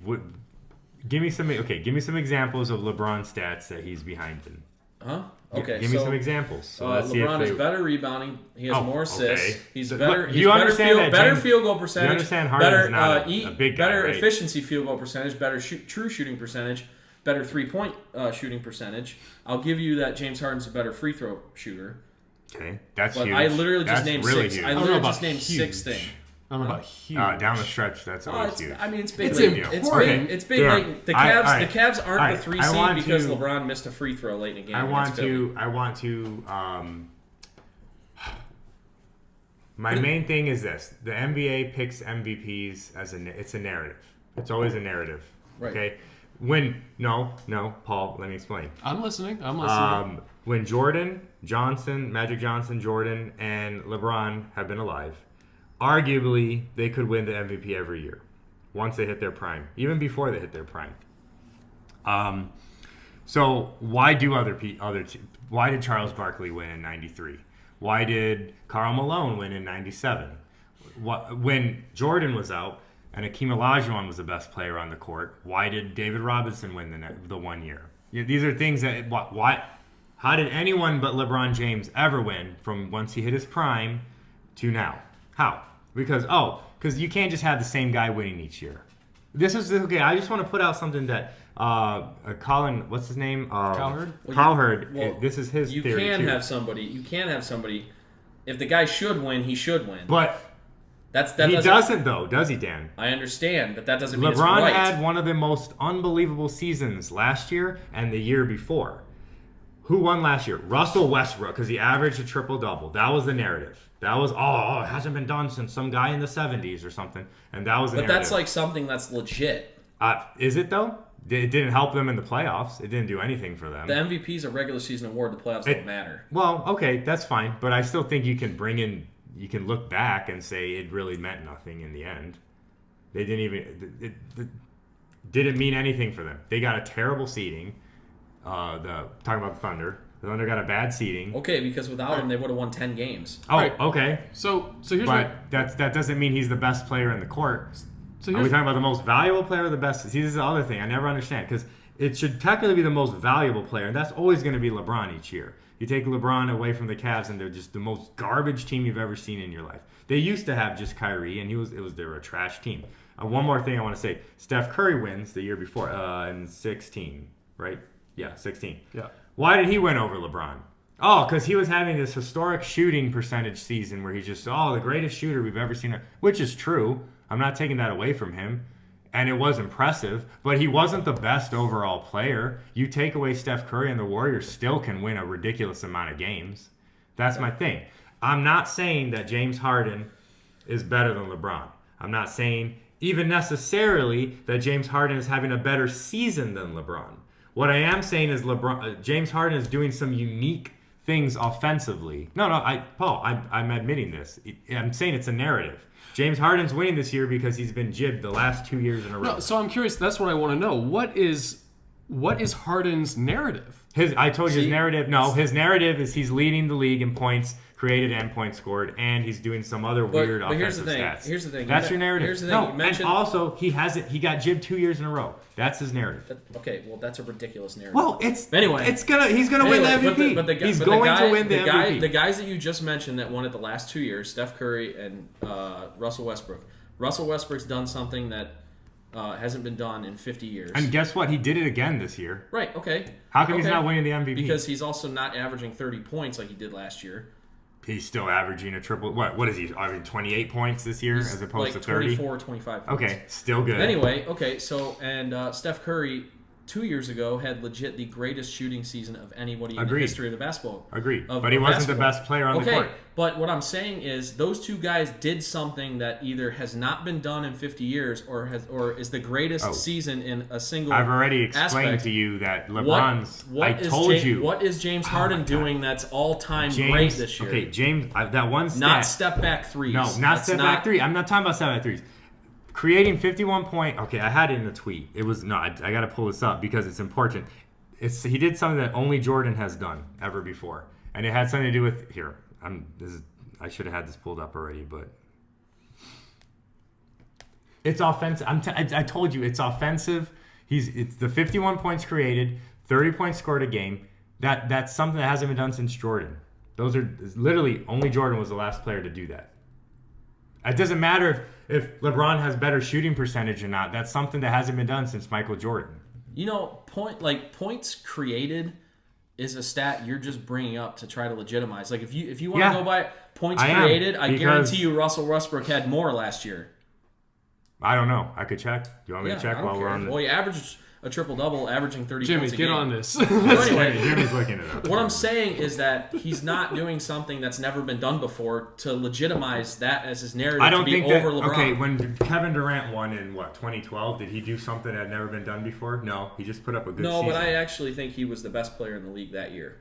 [SPEAKER 3] give me some examples of LeBron stats that he's behind in.
[SPEAKER 1] Huh? Okay.
[SPEAKER 3] Give me some examples. So let's see
[SPEAKER 1] LeBron is better rebounding. He has more assists.
[SPEAKER 3] Okay.
[SPEAKER 1] He's
[SPEAKER 3] So,
[SPEAKER 1] better.
[SPEAKER 3] look,
[SPEAKER 1] He's
[SPEAKER 3] you
[SPEAKER 1] better
[SPEAKER 3] understand that
[SPEAKER 1] better
[SPEAKER 3] James-
[SPEAKER 1] field goal percentage.
[SPEAKER 3] you understand Harden
[SPEAKER 1] better
[SPEAKER 3] is not a big guy,
[SPEAKER 1] better
[SPEAKER 3] right?
[SPEAKER 1] efficiency field goal percentage. Better true shooting percentage. Better 3-point shooting percentage. I'll give you that James Harden's a better free throw shooter.
[SPEAKER 3] Okay, that's
[SPEAKER 1] But
[SPEAKER 3] huge.
[SPEAKER 1] I literally just
[SPEAKER 3] That's
[SPEAKER 1] named
[SPEAKER 3] really
[SPEAKER 1] six.
[SPEAKER 3] huge.
[SPEAKER 1] I
[SPEAKER 2] don't know
[SPEAKER 1] literally
[SPEAKER 2] about
[SPEAKER 1] just named
[SPEAKER 2] huge.
[SPEAKER 1] 6 things.
[SPEAKER 2] I don't know about huge.
[SPEAKER 3] Down the stretch, that's always huge.
[SPEAKER 1] I mean, it's big.
[SPEAKER 2] It's
[SPEAKER 1] league.
[SPEAKER 2] important.
[SPEAKER 1] It's big.
[SPEAKER 3] Yeah.
[SPEAKER 1] Like, the
[SPEAKER 3] All
[SPEAKER 1] Cavs.
[SPEAKER 3] right.
[SPEAKER 1] The Cavs aren't
[SPEAKER 3] All right.
[SPEAKER 1] the 3
[SPEAKER 3] I
[SPEAKER 1] seed
[SPEAKER 3] want
[SPEAKER 1] because
[SPEAKER 3] to-
[SPEAKER 1] LeBron missed a free throw late in the game.
[SPEAKER 3] I want
[SPEAKER 1] against Philly.
[SPEAKER 3] to. My main thing is this: the NBA picks MVPs as it's a narrative. It's always a narrative.
[SPEAKER 1] Right.
[SPEAKER 3] Okay. No, Paul. Let me explain.
[SPEAKER 2] I'm listening.
[SPEAKER 3] When Magic Johnson, Jordan, and LeBron have been alive, arguably they could win the MVP every year once they hit their prime, even before they hit their prime. So why did Charles Barkley win in '93? Why did Karl Malone win in '97? When Jordan was out and Akeem Olajuwon was the best player on the court, why did David Robinson win the one year? These are things that how did anyone but LeBron James ever win from once he hit his prime to now? How? Because you can't just have the same guy winning each year. This is okay. I just want to put out something that Colin, what's his name?
[SPEAKER 2] Cowherd.
[SPEAKER 3] Cowherd. This is his
[SPEAKER 1] You
[SPEAKER 3] theory
[SPEAKER 1] can
[SPEAKER 3] too.
[SPEAKER 1] have somebody. You can have somebody. If the guy should win, he should win.
[SPEAKER 3] But
[SPEAKER 1] he
[SPEAKER 3] doesn't though, does he, Dan?
[SPEAKER 1] I understand, but that doesn't mean it's
[SPEAKER 3] LeBron
[SPEAKER 1] right.
[SPEAKER 3] had one of the most unbelievable seasons last year and the year before. Who won last year? Russell Westbrook, because he averaged a triple-double. That was the narrative. That was, it hasn't been done since some guy in the 70s or something. And that was the
[SPEAKER 1] But
[SPEAKER 3] narrative.
[SPEAKER 1] that's like something that's legit.
[SPEAKER 3] Is it, though? It didn't help them in the playoffs. It didn't do anything for them.
[SPEAKER 1] The MVP is a regular season award. The playoffs don't matter.
[SPEAKER 3] Well, okay, that's fine. But I still think you can look back and say it really meant nothing in the end. They didn't even, it didn't mean anything for them. They got a terrible seeding. Talking about the Thunder, Thunder got a bad seeding.
[SPEAKER 1] Okay, because without him, they would have won 10 games.
[SPEAKER 3] Oh,
[SPEAKER 2] Right.
[SPEAKER 3] okay.
[SPEAKER 2] So here's
[SPEAKER 3] But
[SPEAKER 2] what.
[SPEAKER 3] that doesn't mean he's the best player in the court.
[SPEAKER 2] So
[SPEAKER 3] Are we
[SPEAKER 2] here's
[SPEAKER 3] talking about the most valuable player or the best? See, this is the other thing I never understand because it should technically be the most valuable player, and that's always going to be LeBron each year. You take LeBron away from the Cavs, and they're just the most garbage team you've ever seen in your life. They used to have just Kyrie, and they were a trash team. One more thing I want to say: Steph Curry wins the year before in 16, right? Yeah, 16.
[SPEAKER 2] Yeah.
[SPEAKER 3] Why did he win over LeBron? Oh, because he was having this historic shooting percentage season where he's just, the greatest shooter we've ever seen, which is true. I'm not taking that away from him. And it was impressive, but he wasn't the best overall player. You take away Steph Curry and the Warriors still can win a ridiculous amount of games. That's my thing. I'm not saying that James Harden is better than LeBron. I'm not saying even necessarily that James Harden is having a better season than LeBron. What I am saying is James Harden is doing some unique things offensively. Paul, I'm admitting this. I'm saying it's a narrative. James Harden's winning this year because he's been jibbed the last 2 years in a row.
[SPEAKER 2] No, so I'm curious. That's what I want to know. What is Harden's narrative?
[SPEAKER 3] I told you his narrative. No, his narrative is he's leading the league in points created and points scored, and he's doing some other weird offensive stats.
[SPEAKER 1] Here's the thing.
[SPEAKER 3] That's your narrative.
[SPEAKER 1] Here's the thing.
[SPEAKER 3] No, and also he got jibbed 2 years in a row. That's his narrative.
[SPEAKER 1] Okay, well that's a ridiculous narrative.
[SPEAKER 3] Well, he's gonna win the MVP. He's going to win the MVP.
[SPEAKER 1] The guys that you just mentioned that won it the last 2 years, Steph Curry and Russell Westbrook. Russell Westbrook's done something that hasn't been done in 50 years.
[SPEAKER 3] And guess what? He did it again this year.
[SPEAKER 1] Right. Okay.
[SPEAKER 3] How come he's not winning the MVP?
[SPEAKER 1] Because he's also not averaging 30 points like he did last year.
[SPEAKER 3] He's still averaging a triple. What is he averaging? 28 points this year as opposed to 30?
[SPEAKER 1] 24, 25 points.
[SPEAKER 3] Okay, still good.
[SPEAKER 1] Anyway, okay, so, and Steph Curry 2 years ago had legit the greatest shooting season of anybody in the history of the basketball.
[SPEAKER 3] Agreed. But he wasn't the best player on the court.
[SPEAKER 1] Okay, but what I'm saying is those two guys did something that either has not been done in 50 years or is the greatest season in a single
[SPEAKER 3] I've already explained
[SPEAKER 1] aspect.
[SPEAKER 3] to you that LeBron's...
[SPEAKER 1] What is James Harden doing that's all-time great this year?
[SPEAKER 3] Okay, James, that one stat...
[SPEAKER 1] Not step-back threes.
[SPEAKER 3] No, not step-back three. I'm not talking about step-back threes. Creating 51 point. Okay, I had it in the tweet. It was I got to pull this up because it's important. He did something that only Jordan has done ever before, and it had something to do with here. I should have had this pulled up already, but it's offensive. I told you it's offensive. It's the 51 points created, 30 points scored a game. That's something that hasn't been done since Jordan. Those are literally only Jordan was the last player to do that. It doesn't matter if LeBron has better shooting percentage or not. That's something that hasn't been done since Michael Jordan.
[SPEAKER 1] You know, points created is a stat you're just bringing up to try to legitimize. Like if you want to go by points created, I guarantee you Russell Westbrook had more last year.
[SPEAKER 3] I don't know. I could check. Do you want me to check while we're on this?
[SPEAKER 1] Well, he averaged a triple-double, averaging 30
[SPEAKER 2] Jimmy,
[SPEAKER 1] points a game.
[SPEAKER 2] get on this.
[SPEAKER 1] So anyway,
[SPEAKER 3] Jimmy's looking it up.
[SPEAKER 1] What I'm saying is that he's not doing something that's never been done before to legitimize that as his narrative
[SPEAKER 3] I don't
[SPEAKER 1] to be
[SPEAKER 3] think
[SPEAKER 1] over
[SPEAKER 3] that,
[SPEAKER 1] LeBron.
[SPEAKER 3] Okay, when Kevin Durant won in, 2012, did he do something that had never been done before? No, he just put up a good season.
[SPEAKER 1] No, but I actually think he was the best player in the league that year.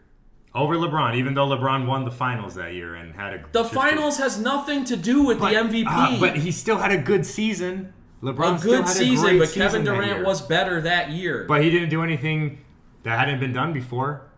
[SPEAKER 3] Over LeBron, even though LeBron won the finals that year and had a...
[SPEAKER 1] The finals has nothing to do with the MVP.
[SPEAKER 3] But he still had a good season. LeBron
[SPEAKER 1] a
[SPEAKER 3] still
[SPEAKER 1] good
[SPEAKER 3] had
[SPEAKER 1] season,
[SPEAKER 3] a great
[SPEAKER 1] but Kevin
[SPEAKER 3] season that
[SPEAKER 1] Durant
[SPEAKER 3] year.
[SPEAKER 1] was better that year.
[SPEAKER 3] But he didn't do anything that hadn't been done before.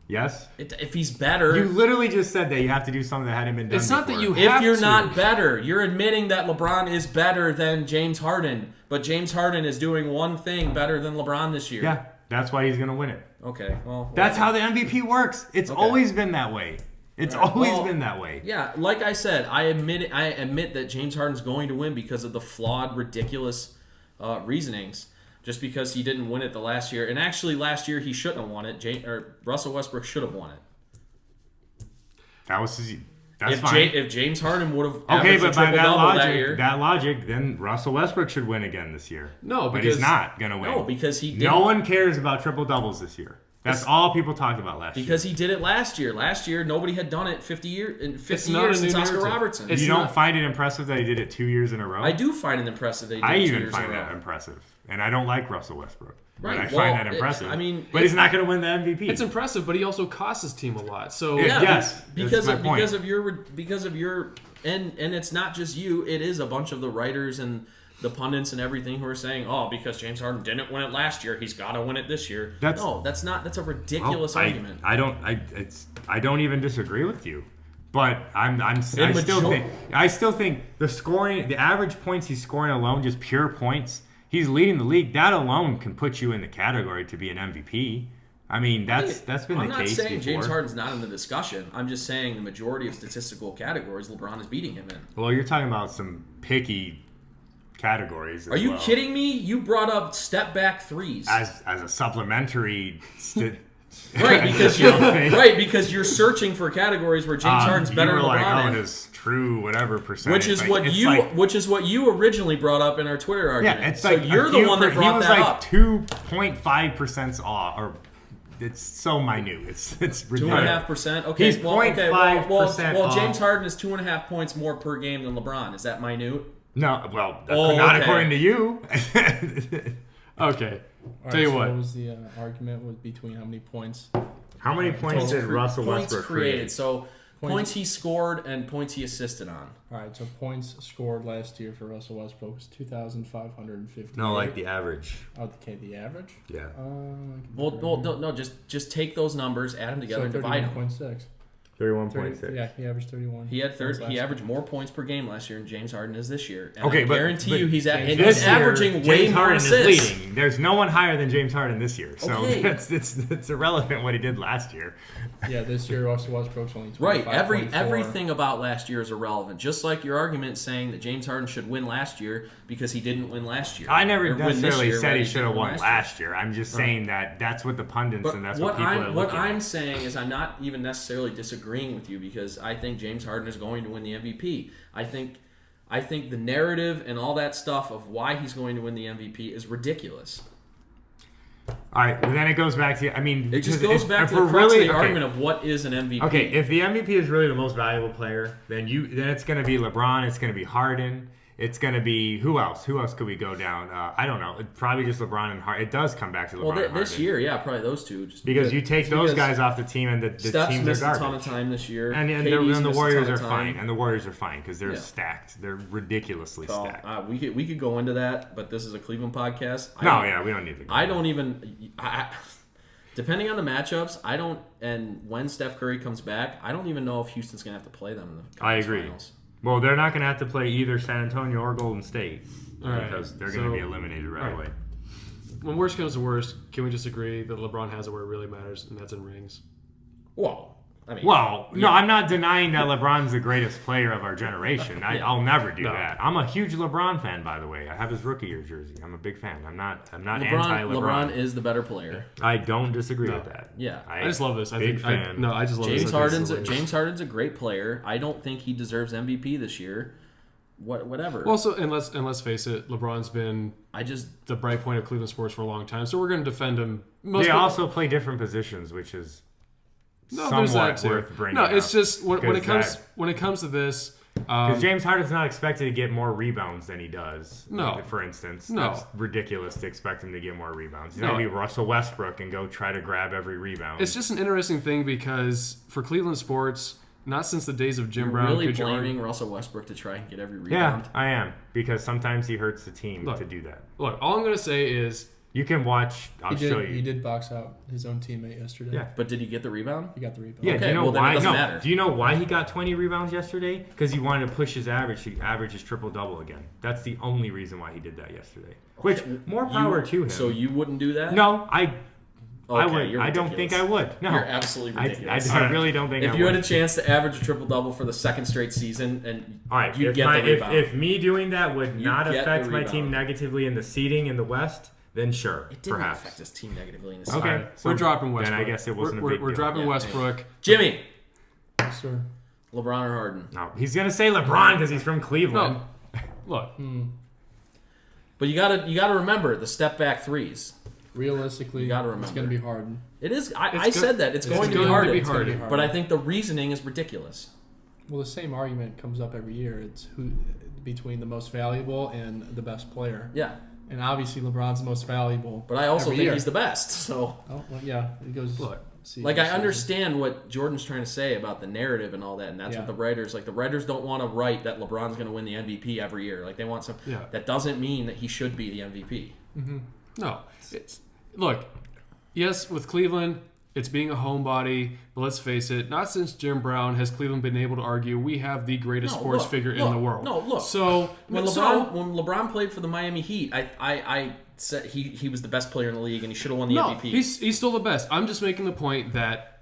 [SPEAKER 3] Yes?
[SPEAKER 1] If he's better...
[SPEAKER 3] You literally just said that you have to do something that hadn't been done
[SPEAKER 2] It's not
[SPEAKER 3] before.
[SPEAKER 2] that you have
[SPEAKER 1] If you're
[SPEAKER 2] to.
[SPEAKER 1] not better, you're admitting that LeBron is better than James Harden. But James Harden is doing one thing better than LeBron this year.
[SPEAKER 3] Yeah, that's why he's going to win it.
[SPEAKER 1] Okay, well...
[SPEAKER 3] That's how the MVP works. It's always been that way. It's always been that way.
[SPEAKER 1] Yeah, like I said, I admit that James Harden's going to win because of the flawed, ridiculous reasonings. Just because he didn't win it the last year. And actually, last year, he shouldn't have won it. Russell Westbrook should have won it.
[SPEAKER 3] That's fine.
[SPEAKER 1] If James Harden would have
[SPEAKER 3] Okay,
[SPEAKER 1] averaged
[SPEAKER 3] but
[SPEAKER 1] a
[SPEAKER 3] by
[SPEAKER 1] triple-double that year...
[SPEAKER 3] that logic, then Russell Westbrook should win again this year.
[SPEAKER 2] No,
[SPEAKER 3] but
[SPEAKER 2] because...
[SPEAKER 3] he's not going to win.
[SPEAKER 1] No, because he didn't.
[SPEAKER 3] No one cares about triple-doubles this year. That's all people talked about last year.
[SPEAKER 1] Because he did it last year. Last year, nobody had done it 50 years since Oscar Robertson.
[SPEAKER 3] You don't find it impressive that he did it 2 years in a row?
[SPEAKER 1] I do find it impressive that he did it 2 years in a row.
[SPEAKER 3] I even find that impressive. And I don't like Russell Westbrook.
[SPEAKER 1] Right.
[SPEAKER 3] But I find that impressive. But he's not going to win the MVP.
[SPEAKER 2] It's impressive, but he also costs his team a lot. So
[SPEAKER 3] yes,
[SPEAKER 1] because
[SPEAKER 3] that's my point.
[SPEAKER 1] of your and it's not just you. It is a bunch of the writers and the pundits and everything who are saying, "Oh, because James Harden didn't win it last year, he's got to win it this year." That's a ridiculous argument.
[SPEAKER 3] I don't even disagree with you, but I still think the scoring, the average points he's scoring alone, just pure points, he's leading the league. That alone can put you in the category to be an MVP. I mean, that's been the case before.
[SPEAKER 1] I'm not saying James Harden's not in the discussion. I'm just saying the majority of statistical categories, LeBron is beating him in.
[SPEAKER 3] Well, you're talking about some picky categories.
[SPEAKER 1] Are you kidding me? You brought up step back threes
[SPEAKER 3] as a supplementary.
[SPEAKER 1] Because you're searching for categories where James Harden's better than LeBron.
[SPEAKER 3] It is true, whatever percentage.
[SPEAKER 1] Which is what you originally brought up in our Twitter argument.
[SPEAKER 3] Yeah, it's
[SPEAKER 1] so you're the one that brought that up.
[SPEAKER 3] He was like 2.5% off, or it's so minute. It's ridiculous.
[SPEAKER 1] 2.5%. Okay,
[SPEAKER 3] he's 0.5%
[SPEAKER 1] well, James Harden is 2.5 points more per game than LeBron. Is that minute?
[SPEAKER 3] No, well, not according to you.
[SPEAKER 2] Okay.
[SPEAKER 5] All
[SPEAKER 2] Tell you
[SPEAKER 5] so
[SPEAKER 2] what.
[SPEAKER 5] What was the argument was between how many points?
[SPEAKER 3] How many points did Russell Westbrook create?
[SPEAKER 1] So points he scored and points he assisted on.
[SPEAKER 5] All right, so points scored last year for Russell Westbrook was 2,550.
[SPEAKER 3] No, like the average.
[SPEAKER 5] Okay, the average?
[SPEAKER 3] Yeah.
[SPEAKER 1] No, just take those numbers, add them together, and divide them.
[SPEAKER 5] 31.6.
[SPEAKER 3] 31.6.
[SPEAKER 5] Yeah, he averaged 31.
[SPEAKER 1] He averaged more points per game last year than James Harden is this year. And
[SPEAKER 3] okay,
[SPEAKER 1] I guarantee you he's
[SPEAKER 3] this
[SPEAKER 1] averaging way
[SPEAKER 3] James
[SPEAKER 1] more
[SPEAKER 3] Harden
[SPEAKER 1] assists.
[SPEAKER 3] is leading. There's no one higher than James Harden this year. So
[SPEAKER 1] Okay.
[SPEAKER 3] it's irrelevant what he did last year.
[SPEAKER 5] Yeah, this year Russell Westbrook's only 25.4.
[SPEAKER 1] Right. Everything about last year is irrelevant. Just like your argument saying that James Harden should win last year because he didn't win last year.
[SPEAKER 3] I never
[SPEAKER 1] Or win this
[SPEAKER 3] necessarily
[SPEAKER 1] year,
[SPEAKER 3] said
[SPEAKER 1] right?
[SPEAKER 3] he should have won
[SPEAKER 1] year.
[SPEAKER 3] last year. I'm just saying that's what the pundits and that's what people are looking
[SPEAKER 1] What I'm
[SPEAKER 3] at.
[SPEAKER 1] saying is I'm not even necessarily disagreeing with you because I think James Harden is going to win the MVP. I think the narrative and all that stuff of why he's going to win the MVP is ridiculous.
[SPEAKER 3] All right, but then it goes back to, I mean...
[SPEAKER 1] It just goes back to the crux of the argument of what is an MVP.
[SPEAKER 3] Okay, if the MVP is really the most valuable player, then it's going to be LeBron, it's going to be Harden, it's going to be... Who else? Who else could we go down? I don't know. It's probably just LeBron and Harden. It does come back to LeBron and Harden.
[SPEAKER 1] This year, yeah, probably those two.
[SPEAKER 3] Because you take those guys off the team and the teams are garbage.
[SPEAKER 1] Steph's missed a ton of time this year.
[SPEAKER 3] And the Warriors are fine. And the Warriors are fine because they're stacked. They're ridiculously stacked.
[SPEAKER 1] We could go into that, but this is a Cleveland podcast.
[SPEAKER 3] We don't need to go.
[SPEAKER 1] I don't even... depending on the matchups, and when Steph Curry comes back, I don't even know if Houston's going to have to play them in the
[SPEAKER 3] I agree.
[SPEAKER 1] finals.
[SPEAKER 3] Well, they're not going to have to play either San Antonio or Golden State because they're going to be eliminated right away.
[SPEAKER 2] When worst comes to worst, can we just agree that LeBron has it where it really matters, and that's in rings?
[SPEAKER 1] Well,
[SPEAKER 3] no, I'm not denying that LeBron's the greatest player of our generation. I'll never do that. I'm a huge LeBron fan, by the way. I have his rookie year jersey. I'm a big fan. I'm not anti-LeBron.
[SPEAKER 1] LeBron is the better player.
[SPEAKER 3] I don't disagree with that.
[SPEAKER 1] Yeah,
[SPEAKER 2] I just love this.
[SPEAKER 3] Big fan.
[SPEAKER 2] I just love
[SPEAKER 1] James
[SPEAKER 2] this.
[SPEAKER 1] James Harden's a great player. I don't think he deserves MVP this year. Whatever.
[SPEAKER 2] Well, so and let's face it, LeBron's been the bright point of Cleveland sports for a long time. So we're going to defend him.
[SPEAKER 3] They also play different positions, which is somewhat worth bringing up.
[SPEAKER 2] It's just when it comes to this.
[SPEAKER 3] Because James Harden's not expected to get more rebounds than he does.
[SPEAKER 2] No.
[SPEAKER 3] For instance.
[SPEAKER 2] No.
[SPEAKER 3] That's ridiculous to expect him to get more rebounds. He's going to be Russell Westbrook and go try to grab every rebound.
[SPEAKER 2] It's just an interesting thing because for Cleveland sports, not since the days of Jim
[SPEAKER 1] You're
[SPEAKER 2] Brown.
[SPEAKER 1] Really blaming Russell Westbrook to try and get every rebound?
[SPEAKER 3] Yeah, I am. Because sometimes he hurts the team to do that.
[SPEAKER 2] Look, all I'm going to say is...
[SPEAKER 3] You can watch. I'll show you.
[SPEAKER 5] He did box out his own teammate yesterday.
[SPEAKER 3] Yeah.
[SPEAKER 1] But did he get the rebound?
[SPEAKER 5] He got the rebound.
[SPEAKER 3] Yeah,
[SPEAKER 1] Okay,
[SPEAKER 3] do you know
[SPEAKER 1] well, then
[SPEAKER 3] why?
[SPEAKER 1] it doesn't matter.
[SPEAKER 3] Do you know why he got 20 rebounds yesterday? Because he wanted to push his average to average his triple-double again. That's the only reason why he did that yesterday. Which, more power to him.
[SPEAKER 1] So you wouldn't do that?
[SPEAKER 3] No, I would.
[SPEAKER 1] You're
[SPEAKER 3] I don't think I would. No.
[SPEAKER 1] You're absolutely ridiculous.
[SPEAKER 3] I really don't think I would.
[SPEAKER 1] If you had a chance to average a triple-double for the second straight season, and
[SPEAKER 3] all right,
[SPEAKER 1] you'd get the rebound.
[SPEAKER 3] If me doing that would not
[SPEAKER 1] get
[SPEAKER 3] affect
[SPEAKER 1] the
[SPEAKER 3] my
[SPEAKER 1] rebound.
[SPEAKER 3] team negatively in the seeding in the West, then sure,
[SPEAKER 1] it didn't
[SPEAKER 3] perhaps.
[SPEAKER 1] affect his team negatively in the season.
[SPEAKER 3] Okay,
[SPEAKER 2] we're dropping Westbrook.
[SPEAKER 3] Then I guess it wasn't a big deal.
[SPEAKER 2] We're dropping Westbrook.
[SPEAKER 1] Jimmy,
[SPEAKER 5] Yes, sir.
[SPEAKER 1] LeBron or Harden?
[SPEAKER 3] No, he's gonna say LeBron because he's from Cleveland.
[SPEAKER 2] No, look.
[SPEAKER 1] But you gotta remember the step back threes.
[SPEAKER 5] Realistically,
[SPEAKER 1] You gotta remember.
[SPEAKER 5] it's going to be Harden.
[SPEAKER 1] It is. I said that it's going to be Harden. But I think the reasoning is ridiculous.
[SPEAKER 5] Well, the same argument comes up every year. It's who between the most valuable and the best player.
[SPEAKER 1] Yeah.
[SPEAKER 5] And obviously LeBron's the most valuable.
[SPEAKER 1] But I also
[SPEAKER 5] every
[SPEAKER 1] think
[SPEAKER 5] year.
[SPEAKER 1] he's the best. So.
[SPEAKER 5] Oh well, yeah, it goes.
[SPEAKER 2] Look,
[SPEAKER 5] see.
[SPEAKER 1] Like, I understand what Jordan's trying to say about the narrative and all that, and that's what the writers like. The writers don't want to write that LeBron's going to win the MVP every year. Like, they want some.
[SPEAKER 2] Yeah.
[SPEAKER 1] That doesn't mean that he should be the MVP.
[SPEAKER 2] No. Look, yes, with Cleveland, it's being a homebody, but let's face it, not since Jim Brown has Cleveland been able to argue we have the greatest sports figure in the world.
[SPEAKER 1] No, look.
[SPEAKER 2] So
[SPEAKER 1] when LeBron played for the Miami Heat, I said he was the best player in the league and he should have won the MVP.
[SPEAKER 2] He's still the best. I'm just making the point that,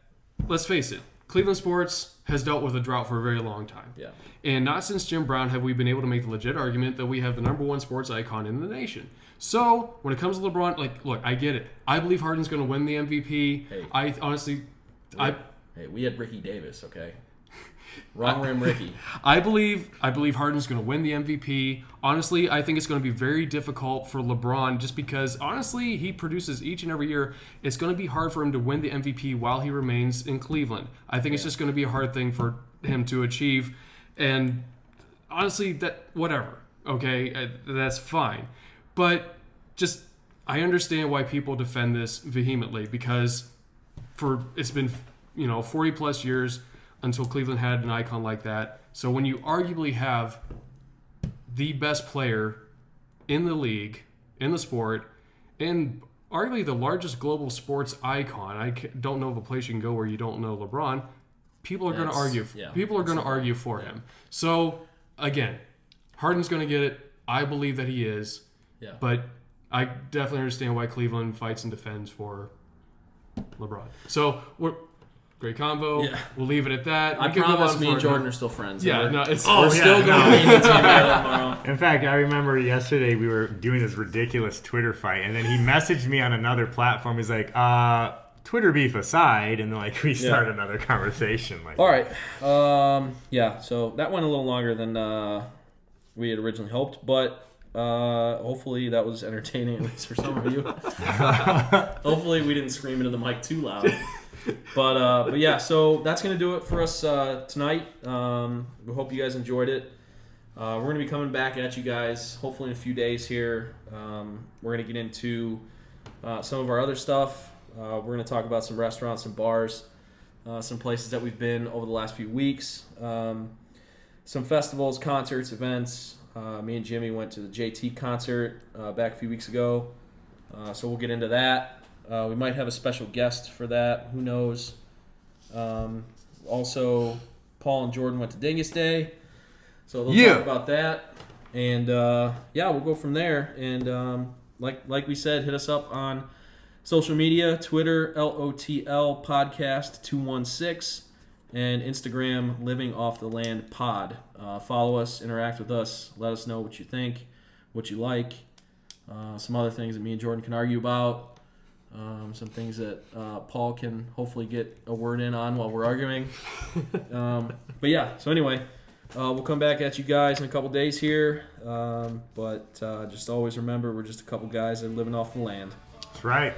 [SPEAKER 2] let's face it, Cleveland sports has dealt with a drought for a very long time.
[SPEAKER 1] Yeah.
[SPEAKER 2] And not since Jim Brown have we been able to make the legit argument that we have the number one sports icon in the nation. So when it comes to LeBron, like, look, I get it. I believe Harden's going to win the MVP.
[SPEAKER 1] Hey.
[SPEAKER 2] I honestly,
[SPEAKER 1] Hey, we had Ricky Davis, okay? Wrong rim Ricky.
[SPEAKER 2] I believe Harden's going to win the MVP. Honestly, I think it's going to be very difficult for LeBron just because, honestly, he produces each and every year. It's going to be hard for him to win the MVP while he remains in Cleveland. I think it's just going to be a hard thing for him to achieve. And honestly, that whatever, okay, that's fine. But just I understand why people defend this vehemently because it's been 40 plus years until Cleveland had an icon like that. So when you arguably have the best player in the league, in the sport, and arguably the largest global sports icon, I don't know of a place you can go where you don't know LeBron. People are going to argue. People are going to argue for him. So again, Harden's going to get it. I believe that he is.
[SPEAKER 1] Yeah.
[SPEAKER 2] But I definitely understand why Cleveland fights and defends for LeBron. So great convo. Yeah. We'll leave it at that.
[SPEAKER 1] I promise me and Jordan are still friends.
[SPEAKER 2] Yeah, no, it's
[SPEAKER 1] we're still going to be in the team tomorrow.
[SPEAKER 3] In fact, I remember yesterday we were doing this ridiculous Twitter fight, and then he messaged me on another platform. He's like, Twitter beef aside, and then like we start another conversation. Like,
[SPEAKER 1] all right, so that went a little longer than we had originally hoped, but hopefully that was entertaining at least for some of you. Hopefully we didn't scream into the mic too loud. But yeah, so that's gonna do it for us tonight. We hope you guys enjoyed it. We're gonna be coming back at you guys hopefully in a few days here. We're gonna get into some of our other stuff. We're gonna talk about some restaurants and bars, some places that we've been over the last few weeks, some festivals, concerts, events. Me and Jimmy went to the JT concert back a few weeks ago, so we'll get into that. We might have a special guest for that. Who knows? Also, Paul and Jordan went to Dingus Day, so they'll talk about that. And we'll go from there. And like we said, hit us up on social media: Twitter LOTL Podcast 216, and Instagram Living Off the Land Pod. Follow us, interact with us, let us know what you think, what you like, some other things that me and Jordan can argue about. Some things that Paul can hopefully get a word in on while we're arguing. But yeah, so anyway, we'll come back at you guys in a couple days here. But just always remember, we're just a couple guys that are living off the land.
[SPEAKER 3] That's right.